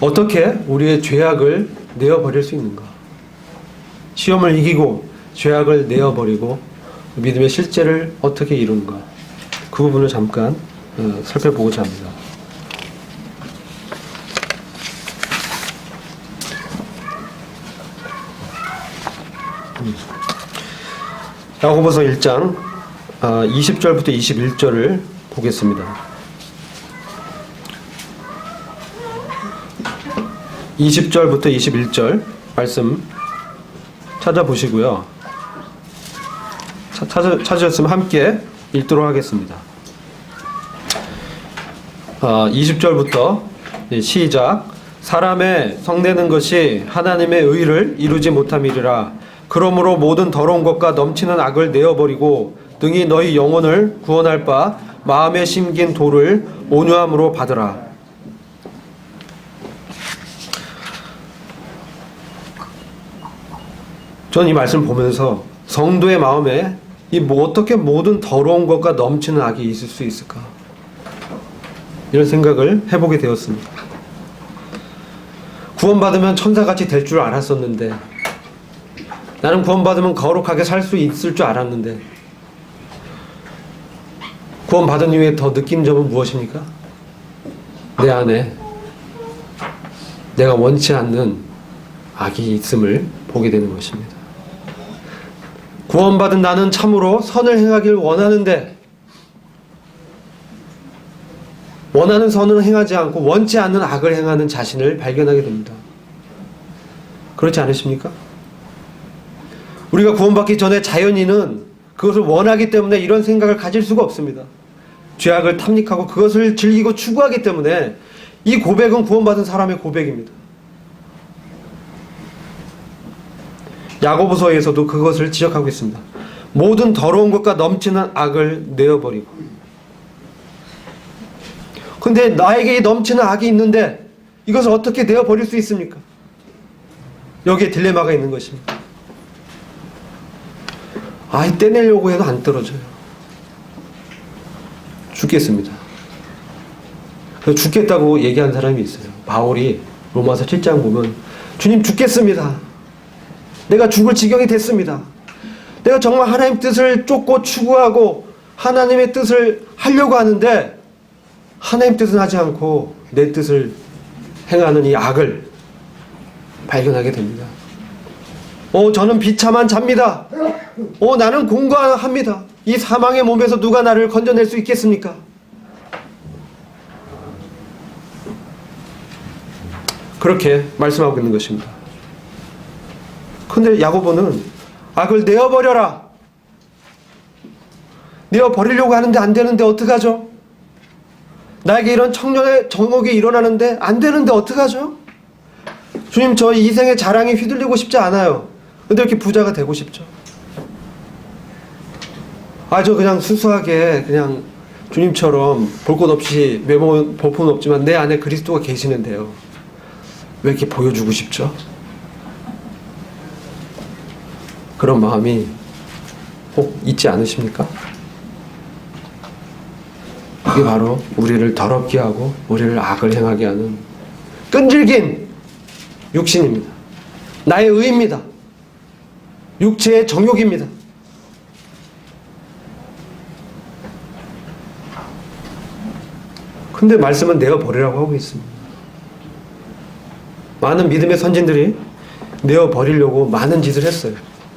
어떻게 우리의 죄악을 내어버릴 수 있는가. 시험을 이기고 죄악을 내어버리고 믿음의 실제를 어떻게 이루는가. 그 부분을 잠깐 살펴보고자 합니다. 야고보서 1장 20절부터 21절을 보겠습니다. 20절부터 21절 말씀 찾아보시고요. 찾으셨으면 함께 읽도록 하겠습니다. 20절부터 시작. 사람의 성내는 것이 하나님의 의를 이루지 못함이리라. 그러므로 모든 더러운 것과 넘치는 악을 내어버리고 능히 너희 영혼을 구원할 바 마음에 심긴 도를 온유함으로 받으라. 전 이 말씀 보면서 성도의 마음에 어떻게 모든 더러운 것과 넘치는 악이 있을 수 있을까? 이런 생각을 해보게 되었습니다. 구원받으면 천사같이 될 줄 알았었는데, 나는 구원받으면 거룩하게 살 수 있을 줄 알았는데, 구원받은 이후에 더 느낀 점은 무엇입니까? 내 안에 내가 원치 않는 악이 있음을 보게 되는 것입니다. 구원받은 나는 참으로 선을 행하길 원하는데 원하는 선을 행하지 않고 원치 않는 악을 행하는 자신을 발견하게 됩니다. 그렇지 않으십니까? 우리가 구원받기 전에 자연인은 그것을 원하기 때문에 이런 생각을 가질 수가 없습니다. 죄악을 탐닉하고 그것을 즐기고 추구하기 때문에 이 고백은 구원받은 사람의 고백입니다. 야고보서에서도 그것을 지적하고 있습니다. 모든 더러운 것과 넘치는 악을 내어버리고. 근데 나에게 넘치는 악이 있는데 이것을 어떻게 내어버릴 수 있습니까? 여기에 딜레마가 있는 것입니다. 떼내려고 해도 안 떨어져요. 죽겠습니다. 죽겠다고 얘기한 사람이 있어요. 바울이 로마서 7장 보면 주님 죽겠습니다. 내가 죽을 지경이 됐습니다. 내가 정말 하나님 뜻을 쫓고 추구하고 하나님의 뜻을 하려고 하는데 하나님 뜻은 하지 않고 내 뜻을 행하는 이 악을 발견하게 됩니다. 저는 비참한 자입니다. 나는 공고합니다. 이 사망의 몸에서 누가 나를 건져낼 수 있겠습니까? 그렇게 말씀하고 있는 것입니다. 근데 야고보는 악을 내어버려라. 내어버리려고 하는데 안 되는데 어떡하죠? 나에게 이런 청년의 정욕이 일어나는데 안 되는데 어떡하죠? 주님, 저 이 생의 자랑에 휘둘리고 싶지 않아요. 근데 이렇게 부자가 되고 싶죠. 저 그냥 순수하게 그냥 주님처럼 볼 것 없이 외모 볼품 없지만 내 안에 그리스도가 계시는데요. 왜 이렇게 보여주고 싶죠? 그런 마음이 꼭 있지 않으십니까? 이게 바로 우리를 더럽게 하고 우리를 악을 행하게 하는 끈질긴 육신입니다. 나의 의입니다. 육체의 정욕입니다. 근데 말씀은 내어 버리라고 하고 있습니다. 많은 믿음의 선진들이 내어 버리려고 많은 짓을 했어요.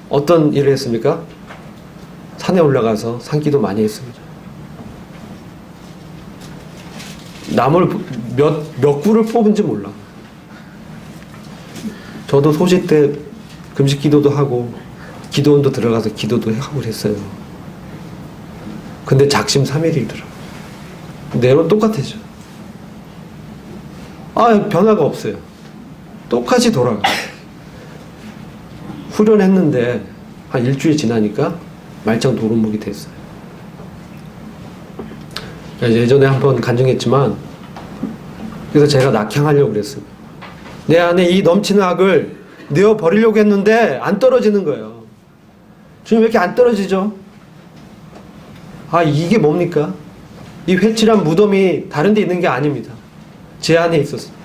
어떤 일을 했습니까? 산에 올라가서 산기도 많이 했습니다. 나물 몇 구를 뽑은지 몰라. 저도 소식 때 금식 기도도 하고 기도원도 들어가서 기도도 하고 그랬어요. 근데 작심삼일이더라고요. 내로 똑같아져. 변화가 없어요. 똑같이 돌아가. 후련했는데 한 일주일 지나니까 말짱 도루묵이 됐어요. 예전에 한번 간증했지만, 그래서 제가 낙향하려고 그랬어요. 내 안에 이 넘치는 악을 내어 버리려고 했는데 안 떨어지는 거예요. 주님, 왜 이렇게 안 떨어지죠? 이게 뭡니까? 이 회칠한 무덤이 다른 데 있는 게 아닙니다. 제 안에 있었어요.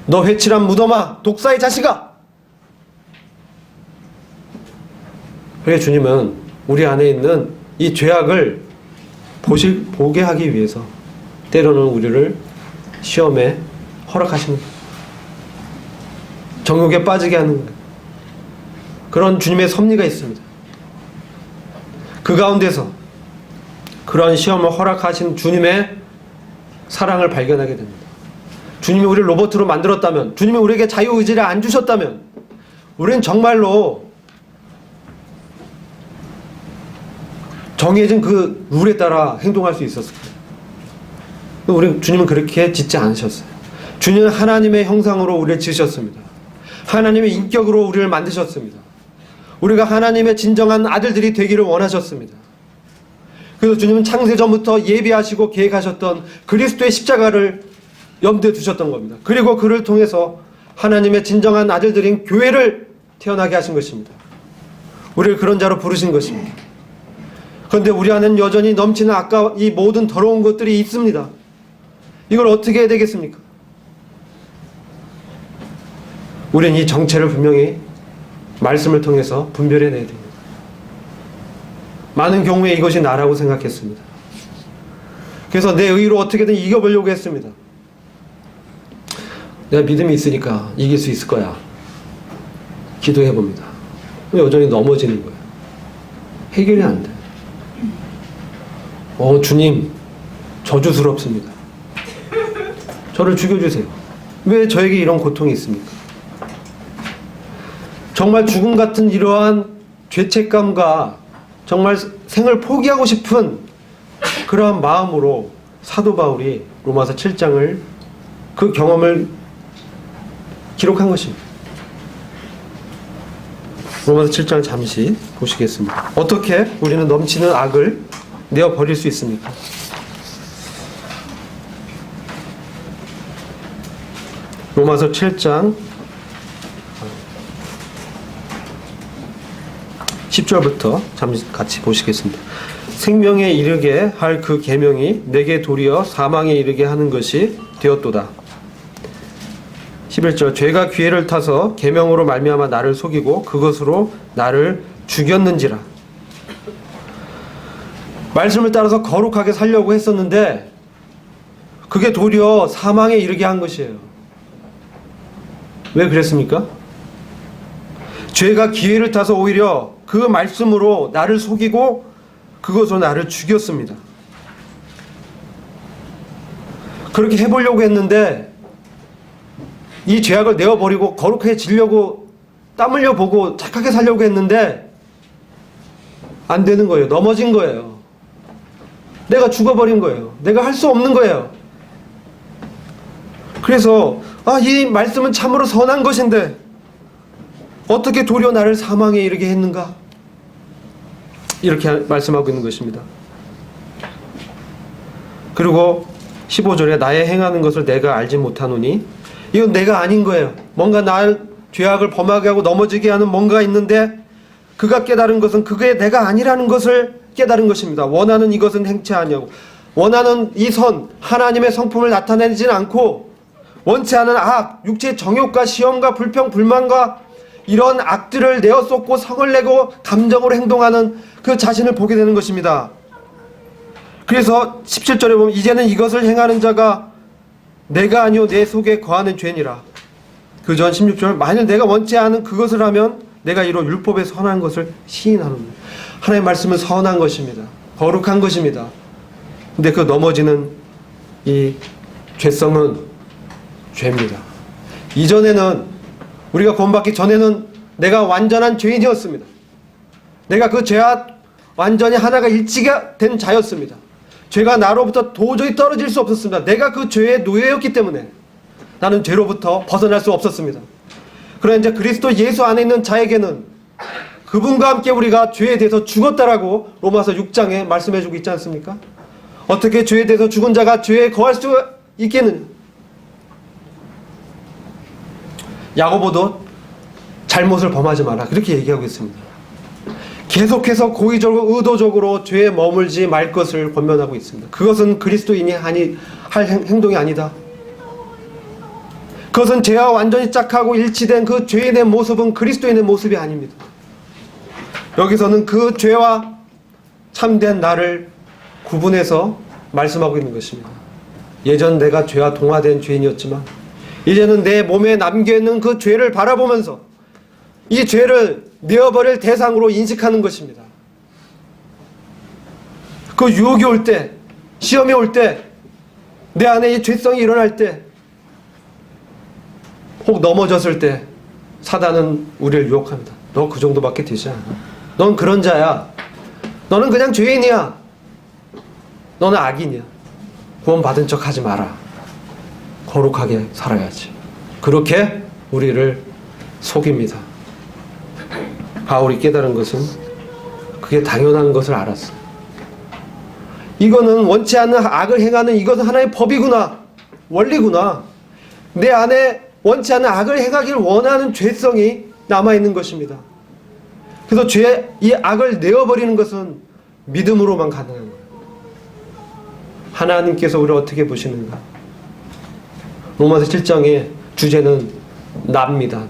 너 회칠한 무덤아, 독사의 자식아! 그래, 주님은 우리 안에 있는 이 죄악을 보게 하기 위해서 때로는 우리를 시험에 허락하시는 거예요. 정욕에 빠지게 하는 거예요. 그런 주님의 섭리가 있습니다. 그 가운데서 그런 시험을 허락하신 주님의 사랑을 발견하게 됩니다. 주님이 우리를 로봇으로 만들었다면, 주님이 우리에게 자유의지를 안 주셨다면 우리는 정말로 정해진 그 룰에 따라 행동할 수 있었을 거예요. 주님은 그렇게 짓지 않으셨어요. 주님은 하나님의 형상으로 우리를 지으셨습니다. 하나님의 인격으로 우리를 만드셨습니다. 우리가 하나님의 진정한 아들들이 되기를 원하셨습니다. 그래서 주님은 창세 전부터 예비하시고 계획하셨던 그리스도의 십자가를 염두에 두셨던 겁니다. 그리고 그를 통해서 하나님의 진정한 아들들인 교회를 태어나게 하신 것입니다. 우리를 그런 자로 부르신 것입니다. 그런데 우리 안에는 여전히 넘치는 악과 이 모든 더러운 것들이 있습니다. 이걸 어떻게 해야 되겠습니까? 우리는 이 정체를 분명히 말씀을 통해서 분별해내야 됩니다. 많은 경우에 이것이 나라고 생각했습니다. 그래서 내 의로 어떻게든 이겨보려고 했습니다. 내가 믿음이 있으니까 이길 수 있을 거야. 기도해봅니다. 여전히 넘어지는 거예요. 해결이 안 돼. 주님, 저주스럽습니다. 저를 죽여주세요. 왜 저에게 이런 고통이 있습니까? 정말 죽음 같은 이러한 죄책감과 정말 생을 포기하고 싶은 그러한 마음으로 사도 바울이 로마서 7장을 그 경험을 기록한 것입니다. 로마서 7장 잠시 보시겠습니다. 어떻게 우리는 넘치는 악을 내어 버릴 수 있습니까? 로마서 7장 10절부터 잠시 같이 보시겠습니다. 생명에 이르게 할 그 계명이 내게 도리어 사망에 이르게 하는 것이 되었도다. 11절 죄가 기회를 타서 계명으로 말미암아 나를 속이고 그것으로 나를 죽였는지라. 말씀을 따라서 거룩하게 살려고 했었는데 그게 도리어 사망에 이르게 한 것이에요. 왜 그랬습니까? 죄가 기회를 타서 오히려 그 말씀으로 나를 속이고 그것으로 나를 죽였습니다. 그렇게 해보려고 했는데 이 죄악을 내어버리고 거룩해지려고 땀 흘려보고 착하게 살려고 했는데 안 되는 거예요. 넘어진 거예요. 내가 죽어버린 거예요. 내가 할 수 없는 거예요. 그래서 이 말씀은 참으로 선한 것인데 어떻게 도리어 나를 사망에 이르게 했는가? 이렇게 말씀하고 있는 것입니다. 그리고 15절에 나의 행하는 것을 내가 알지 못하노니 이건 내가 아닌 거예요. 뭔가 날 죄악을 범하게 하고 넘어지게 하는 뭔가가 있는데 그가 깨달은 것은 그게 내가 아니라는 것을 깨달은 것입니다. 원하는 이것은 행치 아니하고 원하는 이 선 하나님의 성품을 나타내지는 않고 원치 않은 악, 육체의 정욕과 시험과 불평, 불만과 이런 악들을 내어 쏟고 성을 내고 감정으로 행동하는 그 자신을 보게 되는 것입니다. 그래서 17절에 보면 이제는 이것을 행하는 자가 내가 아니요 내 속에 거하는 죄니라. 그 전 16절 만일 내가 원치 않은 그것을 하면 내가 이로 율법에 선한 것을 시인하는 거예요. 하나님의 말씀은 선한 것입니다. 거룩한 것입니다. 근데 그 넘어지는 이 죄성은 죄입니다. 이전에는 우리가 구원받기 전에는 내가 완전한 죄인이었습니다. 내가 그 죄와 완전히 하나가 일치가 된 자였습니다. 죄가 나로부터 도저히 떨어질 수 없었습니다. 내가 그 죄의 노예였기 때문에 나는 죄로부터 벗어날 수 없었습니다. 그러나 이제 그리스도 예수 안에 있는 자에게는 그분과 함께 우리가 죄에 대해서 죽었다라고 로마서 6장에 말씀해주고 있지 않습니까? 어떻게 죄에 대해서 죽은 자가 죄에 거할 수 있겠느냐? 야고보도 잘못을 범하지 마라 그렇게 얘기하고 있습니다. 계속해서 고의적으로 의도적으로 죄에 머물지 말 것을 권면하고 있습니다. 그것은 그리스도인이 할 행동이 아니다. 그것은 죄와 완전히 짝하고 일치된 그 죄인의 모습은 그리스도인의 모습이 아닙니다. 여기서는 그 죄와 참된 나를 구분해서 말씀하고 있는 것입니다. 예전 내가 죄와 동화된 죄인이었지만 이제는 내 몸에 남겨있는 그 죄를 바라보면서 이 죄를 내어버릴 대상으로 인식하는 것입니다. 그 유혹이 올 때, 시험이 올 때, 내 안에 이 죄성이 일어날 때, 혹 넘어졌을 때 사단은 우리를 유혹합니다. 너 그 정도밖에 되지 않아. 넌 그런 자야. 너는 그냥 죄인이야. 너는 악인이야. 구원받은 척 하지 마라. 거룩하게 살아야지. 그렇게 우리를 속입니다. 바울이 깨달은 것은 그게 당연한 것을 알았어. 이거는 원치 않는 악을 행하는 이것은 하나의 법이구나. 원리구나. 내 안에 원치 않는 악을 행하기를 원하는 죄성이 남아있는 것입니다. 그래서 이 악을 내어버리는 것은 믿음으로만 가능한 거예요. 하나님께서 우리를 어떻게 보시는가? 로마서 7장의 주제는 나입니다.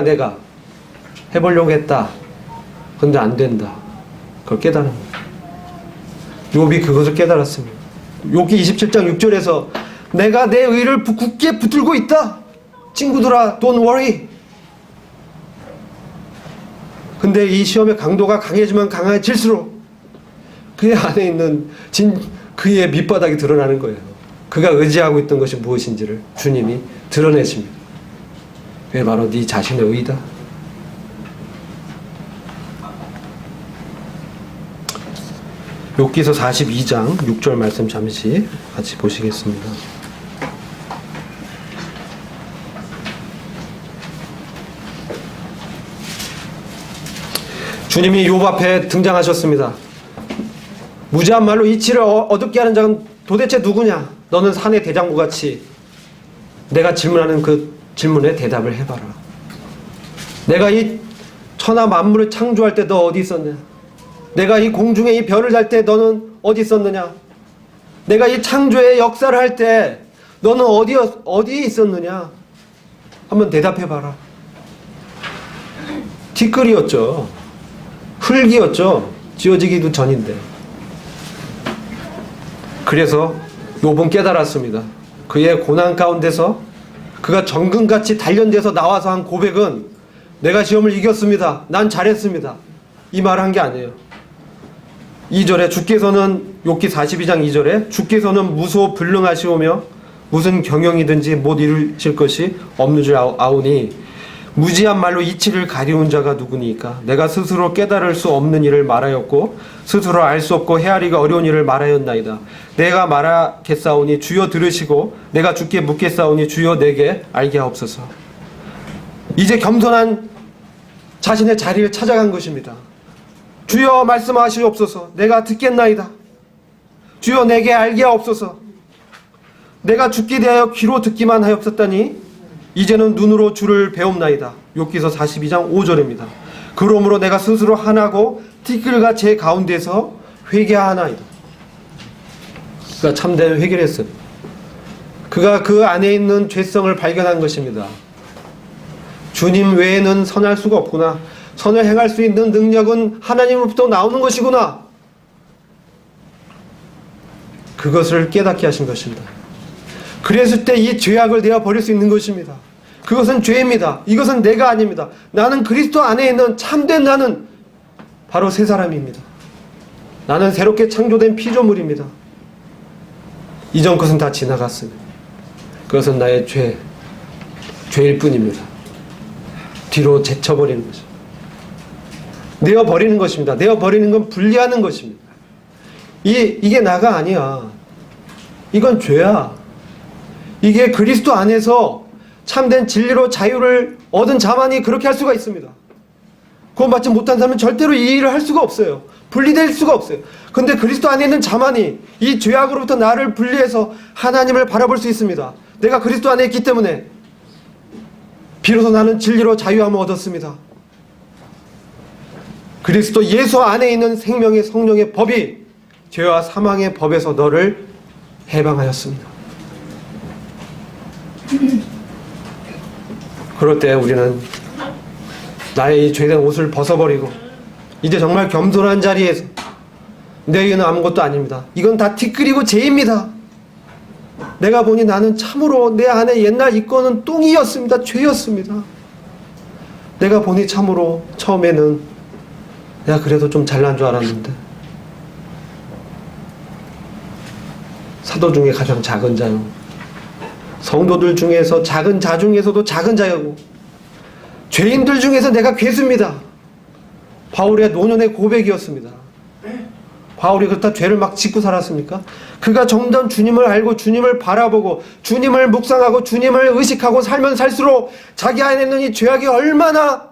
내가 해보려고 했다. 근데 안 된다. 그걸 깨달은 거예요. 욥이 그것을 깨달았습니다. 욥기 27장 6절에서 내가 내 의를 굳게 붙들고 있다. 친구들아, don't worry. 근데 이 시험의 강도가 강해지면 강해질수록 그의 안에 있는 그의 밑바닥이 드러나는 거예요. 그가 의지하고 있던 것이 무엇인지를 주님이 드러내십니다. 그게 바로 네 자신의 의다. 욥기서 42장 6절 말씀 잠시 같이 보시겠습니다. 주님이 욥 앞에 등장하셨습니다. 무지한 말로 이치를 어둡게 하는 자는 도대체 누구냐? 너는 산의 대장부같이 내가 질문하는 그 질문에 대답을 해봐라. 내가 이 천하 만물을 창조할 때 너 어디 있었냐? 내가 이 공중에 이 별을 달 때 너는 어디 있었느냐? 내가 이 창조의 역사를 할 때 너는 어디에 있었느냐? 한번 대답해봐라. 티끌이었죠. 흙이었죠. 지어지기도 전인데. 그래서 욥은 깨달았습니다. 그의 고난 가운데서 그가 정금같이 단련돼서 나와서 한 고백은 내가 시험을 이겼습니다. 난 잘했습니다. 이 말을 한 게 아니에요. 2절에 주께서는 욥기 42장 2절에 주께서는 무소불능하시오며 무슨 경영이든지 못 이루실 것이 없는 줄 아오니 무지한 말로 이치를 가리운 자가 누구니까? 내가 스스로 깨달을 수 없는 일을 말하였고 스스로 알 수 없고 헤아리기 어려운 일을 말하였나이다. 내가 말하겠사오니 주여 들으시고 내가 주께 묻겠사오니 주여 내게 알게 하옵소서. 이제 겸손한 자신의 자리를 찾아간 것입니다. 주여 말씀하시옵소서. 내가 듣겠나이다. 주여 내게 알게 하옵소서. 내가 죽게 대하여 귀로 듣기만 하였었다니 이제는 눈으로 주를 배움나이다. 욥기서 42장 5절입니다. 그러므로 내가 스스로 하나고 티끌과 제 가운데서 회개하나이다. 그가 참된 회개를 했어요. 그가 그 안에 있는 죄성을 발견한 것입니다. 주님 외에는 선할 수가 없구나. 선을 행할 수 있는 능력은 하나님으로부터 나오는 것이구나. 그것을 깨닫게 하신 것입니다. 그랬을 때 이 죄악을 내어 버릴 수 있는 것입니다. 그것은 죄입니다. 이것은 내가 아닙니다. 나는 그리스도 안에 있는 참된 나는 바로 새 사람입니다. 나는 새롭게 창조된 피조물입니다. 이전 것은 다 지나갔습니다. 그것은 나의 죄일 뿐입니다. 뒤로 제쳐버리는 것입니다. 내어버리는 것입니다. 내어버리는 건 분리하는 것입니다. 이게 나가 아니야. 이건 죄야. 이게 그리스도 안에서 참된 진리로 자유를 얻은 자만이 그렇게 할 수가 있습니다. 구원받지 못한 사람은 절대로 이 일을 할 수가 없어요. 분리될 수가 없어요. 근데 그리스도 안에 있는 자만이 이 죄악으로부터 나를 분리해서 하나님을 바라볼 수 있습니다. 내가 그리스도 안에 있기 때문에 비로소 나는 진리로 자유함을 얻었습니다. 그리스도 예수 안에 있는 생명의 성령의 법이 죄와 사망의 법에서 너를 해방하였습니다. 그럴 때 우리는 나의 이 죄된 옷을 벗어버리고 이제 정말 겸손한 자리에서 너희는 아무것도 아닙니다. 이건 다 티끌이고 죄입니다. 내가 보니 나는 참으로 내 안에 옛날 이거는 똥이었습니다. 죄였습니다. 내가 보니 참으로 처음에는 내가 그래도 좀 잘난 줄 알았는데 사도 중에 가장 작은 자요. 성도들 중에서 작은 자 중에서도 작은 자였고 죄인들 중에서 내가 괴수입니다. 바울의 노년의 고백이었습니다. 바울이 그렇다 죄를 막 짓고 살았습니까? 그가 점점 주님을 알고 주님을 바라보고 주님을 묵상하고 주님을 의식하고 살면 살수록 자기 안에 있는 이 죄악이 얼마나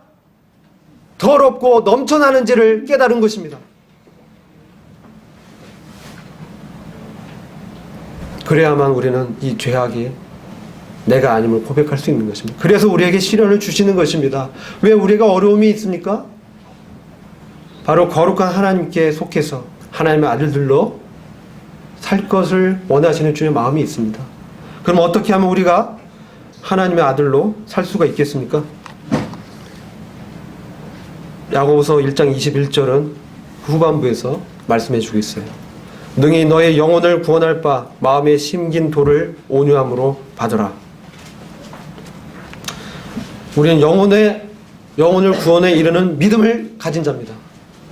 더럽고 넘쳐나는지를 깨달은 것입니다. 그래야만 우리는 이 죄악이 내가 아님을 고백할 수 있는 것입니다. 그래서 우리에게 시련을 주시는 것입니다. 왜 우리가 어려움이 있습니까? 바로 거룩한 하나님께 속해서 하나님의 아들들로 살 것을 원하시는 주의 마음이 있습니다. 그럼 어떻게 하면 우리가 하나님의 아들로 살 수가 있겠습니까? 야고보서 1장 21절은 후반부에서 말씀해 주고 있어요. 능히 너의 영혼을 구원할 바 마음에 심긴 돌을 온유함으로 받으라. 우리는 영혼을 구원에 이르는 믿음을 가진 자입니다.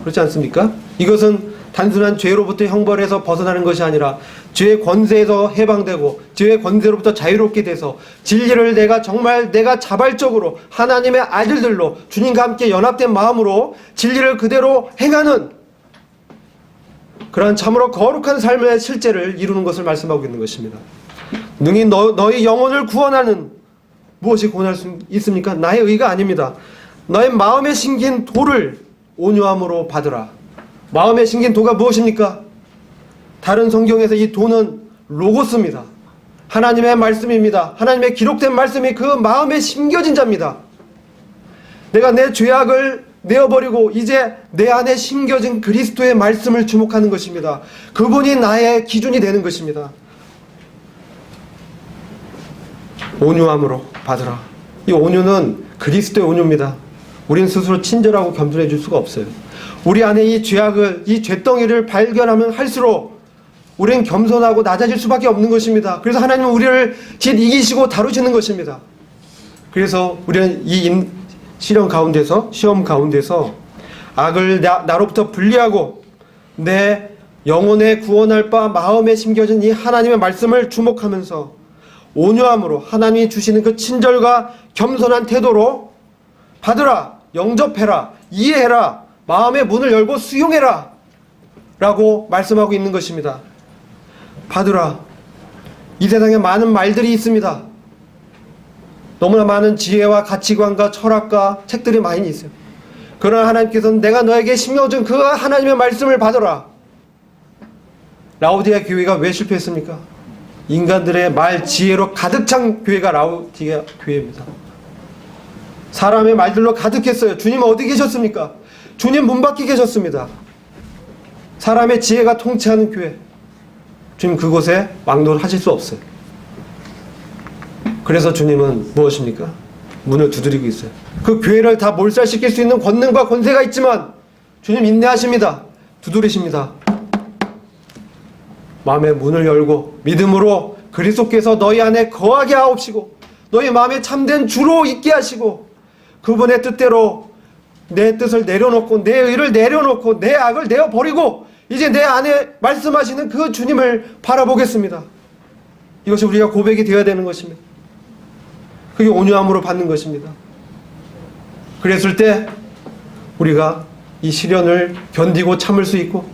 그렇지 않습니까? 이것은 단순한 죄로부터 형벌에서 벗어나는 것이 아니라 죄의 권세에서 해방되고 죄의 권세로부터 자유롭게 돼서 진리를 내가 자발적으로 하나님의 아들들로 주님과 함께 연합된 마음으로 진리를 그대로 행하는 그러한 참으로 거룩한 삶의 실제를 이루는 것을 말씀하고 있는 것입니다. 능히 너희 영혼을 구원하는 무엇이 구원할 수 있습니까? 나의 의가 아닙니다. 너의 마음에 심긴 돌을 온유함으로 받으라. 마음에 심긴 도가 무엇입니까? 다른 성경에서 이 도는 로고스입니다. 하나님의 말씀입니다. 하나님의 기록된 말씀이 그 마음에 심겨진 자입니다. 내가 내 죄악을 내어버리고 이제 내 안에 심겨진 그리스도의 말씀을 주목하는 것입니다. 그분이 나의 기준이 되는 것입니다. 온유함으로 받으라. 이 온유는 그리스도의 온유입니다. 우린 스스로 친절하고 겸손해 줄 수가 없어요. 우리 안에 이 죄악을, 이 죄덩이를 발견하면 할수록 우리는 겸손하고 낮아질 수밖에 없는 것입니다. 그래서 하나님은 우리를 이기시고 다루시는 것입니다. 그래서 우리는 이 시험 가운데서 악을 나로부터 분리하고 내 영혼에 구원할 바 마음에 심겨진 이 하나님의 말씀을 주목하면서 온유함으로 하나님이 주시는 그 친절과 겸손한 태도로 받으라, 영접해라, 이해해라, 마음의 문을 열고 수용해라 라고 말씀하고 있는 것입니다. 받으라. 이 세상에 많은 말들이 있습니다. 너무나 많은 지혜와 가치관과 철학과 책들이 많이 있어요. 그러나 하나님께서는 내가 너에게 심겨준 그 하나님의 말씀을 받으라. 라오디아 교회가 왜 실패했습니까? 인간들의 말 지혜로 가득 찬 교회가 라우디게아 교회입니다. 사람의 말들로 가득했어요. 주님 어디 계셨습니까? 주님 문 밖에 계셨습니다. 사람의 지혜가 통치하는 교회. 주님 그곳에 왕노를 하실 수 없어요. 그래서 주님은 무엇입니까? 문을 두드리고 있어요. 그 교회를 다 몰살시킬 수 있는 권능과 권세가 있지만 주님 인내하십니다. 두드리십니다. 마음의 문을 열고 믿음으로 그리스도께서 너희 안에 거하게 하옵시고 너희 마음에 참된 주로 있게 하시고 그분의 뜻대로 내 뜻을 내려놓고 내 의를 내려놓고 내 악을 내어버리고 이제 내 안에 말씀하시는 그 주님을 바라보겠습니다. 이것이 우리가 고백이 되어야 되는 것입니다. 그게 온유함으로 받는 것입니다. 그랬을 때 우리가 이 시련을 견디고 참을 수 있고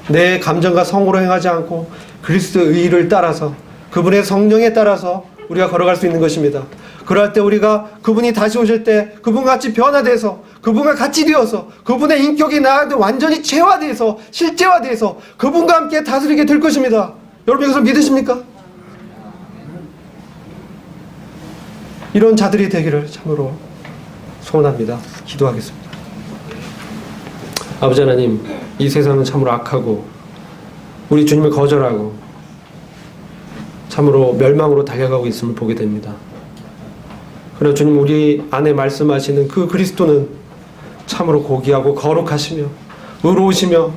내 감정과 성으로 행하지 않고 그리스도의 의를 따라서 그분의 성령에 따라서 우리가 걸어갈 수 있는 것입니다. 그럴 때 우리가 그분이 다시 오실 때 그분과 같이 변화돼서 그분과 같이 되어서 그분의 인격이 나한테 완전히 체화돼서 실제화돼서 그분과 함께 다스리게 될 것입니다. 여러분 이것을 믿으십니까? 이런 자들이 되기를 참으로 소원합니다. 기도하겠습니다. 아버지 하나님, 이 세상은 참으로 악하고 우리 주님을 거절하고 참으로 멸망으로 달려가고 있음을 보게 됩니다. 그러나 주님 우리 안에 말씀하시는 그 그리스도는 참으로 고귀하고 거룩하시며 의로우시며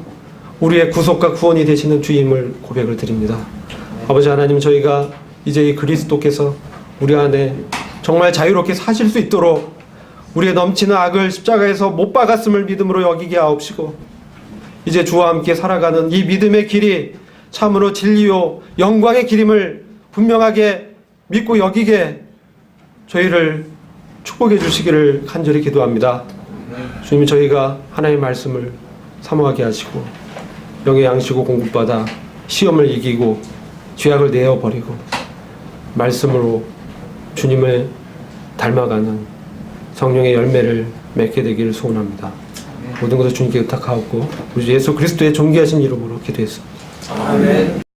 우리의 구속과 구원이 되시는 주임을 고백을 드립니다. 아버지 하나님, 저희가 이제 이 그리스도께서 우리 안에 정말 자유롭게 사실 수 있도록 우리의 넘치는 악을 십자가에서 못 박았음을 믿음으로 여기게 하옵시고 이제 주와 함께 살아가는 이 믿음의 길이 참으로 진리요 영광의 길임을 분명하게 믿고 여기게 저희를 축복해 주시기를 간절히 기도합니다. 주님, 저희가 하나님의 말씀을 사모하게 하시고 영의 양식으로 공급받아 시험을 이기고 죄악을 내어버리고 말씀으로 주님을 닮아가는 성령의 열매를 맺게 되기를 소원합니다. 모든 것을 주님께 의탁하옵고 우리 예수 그리스도의 존귀하신 이름으로 기도했습니다. 아멘.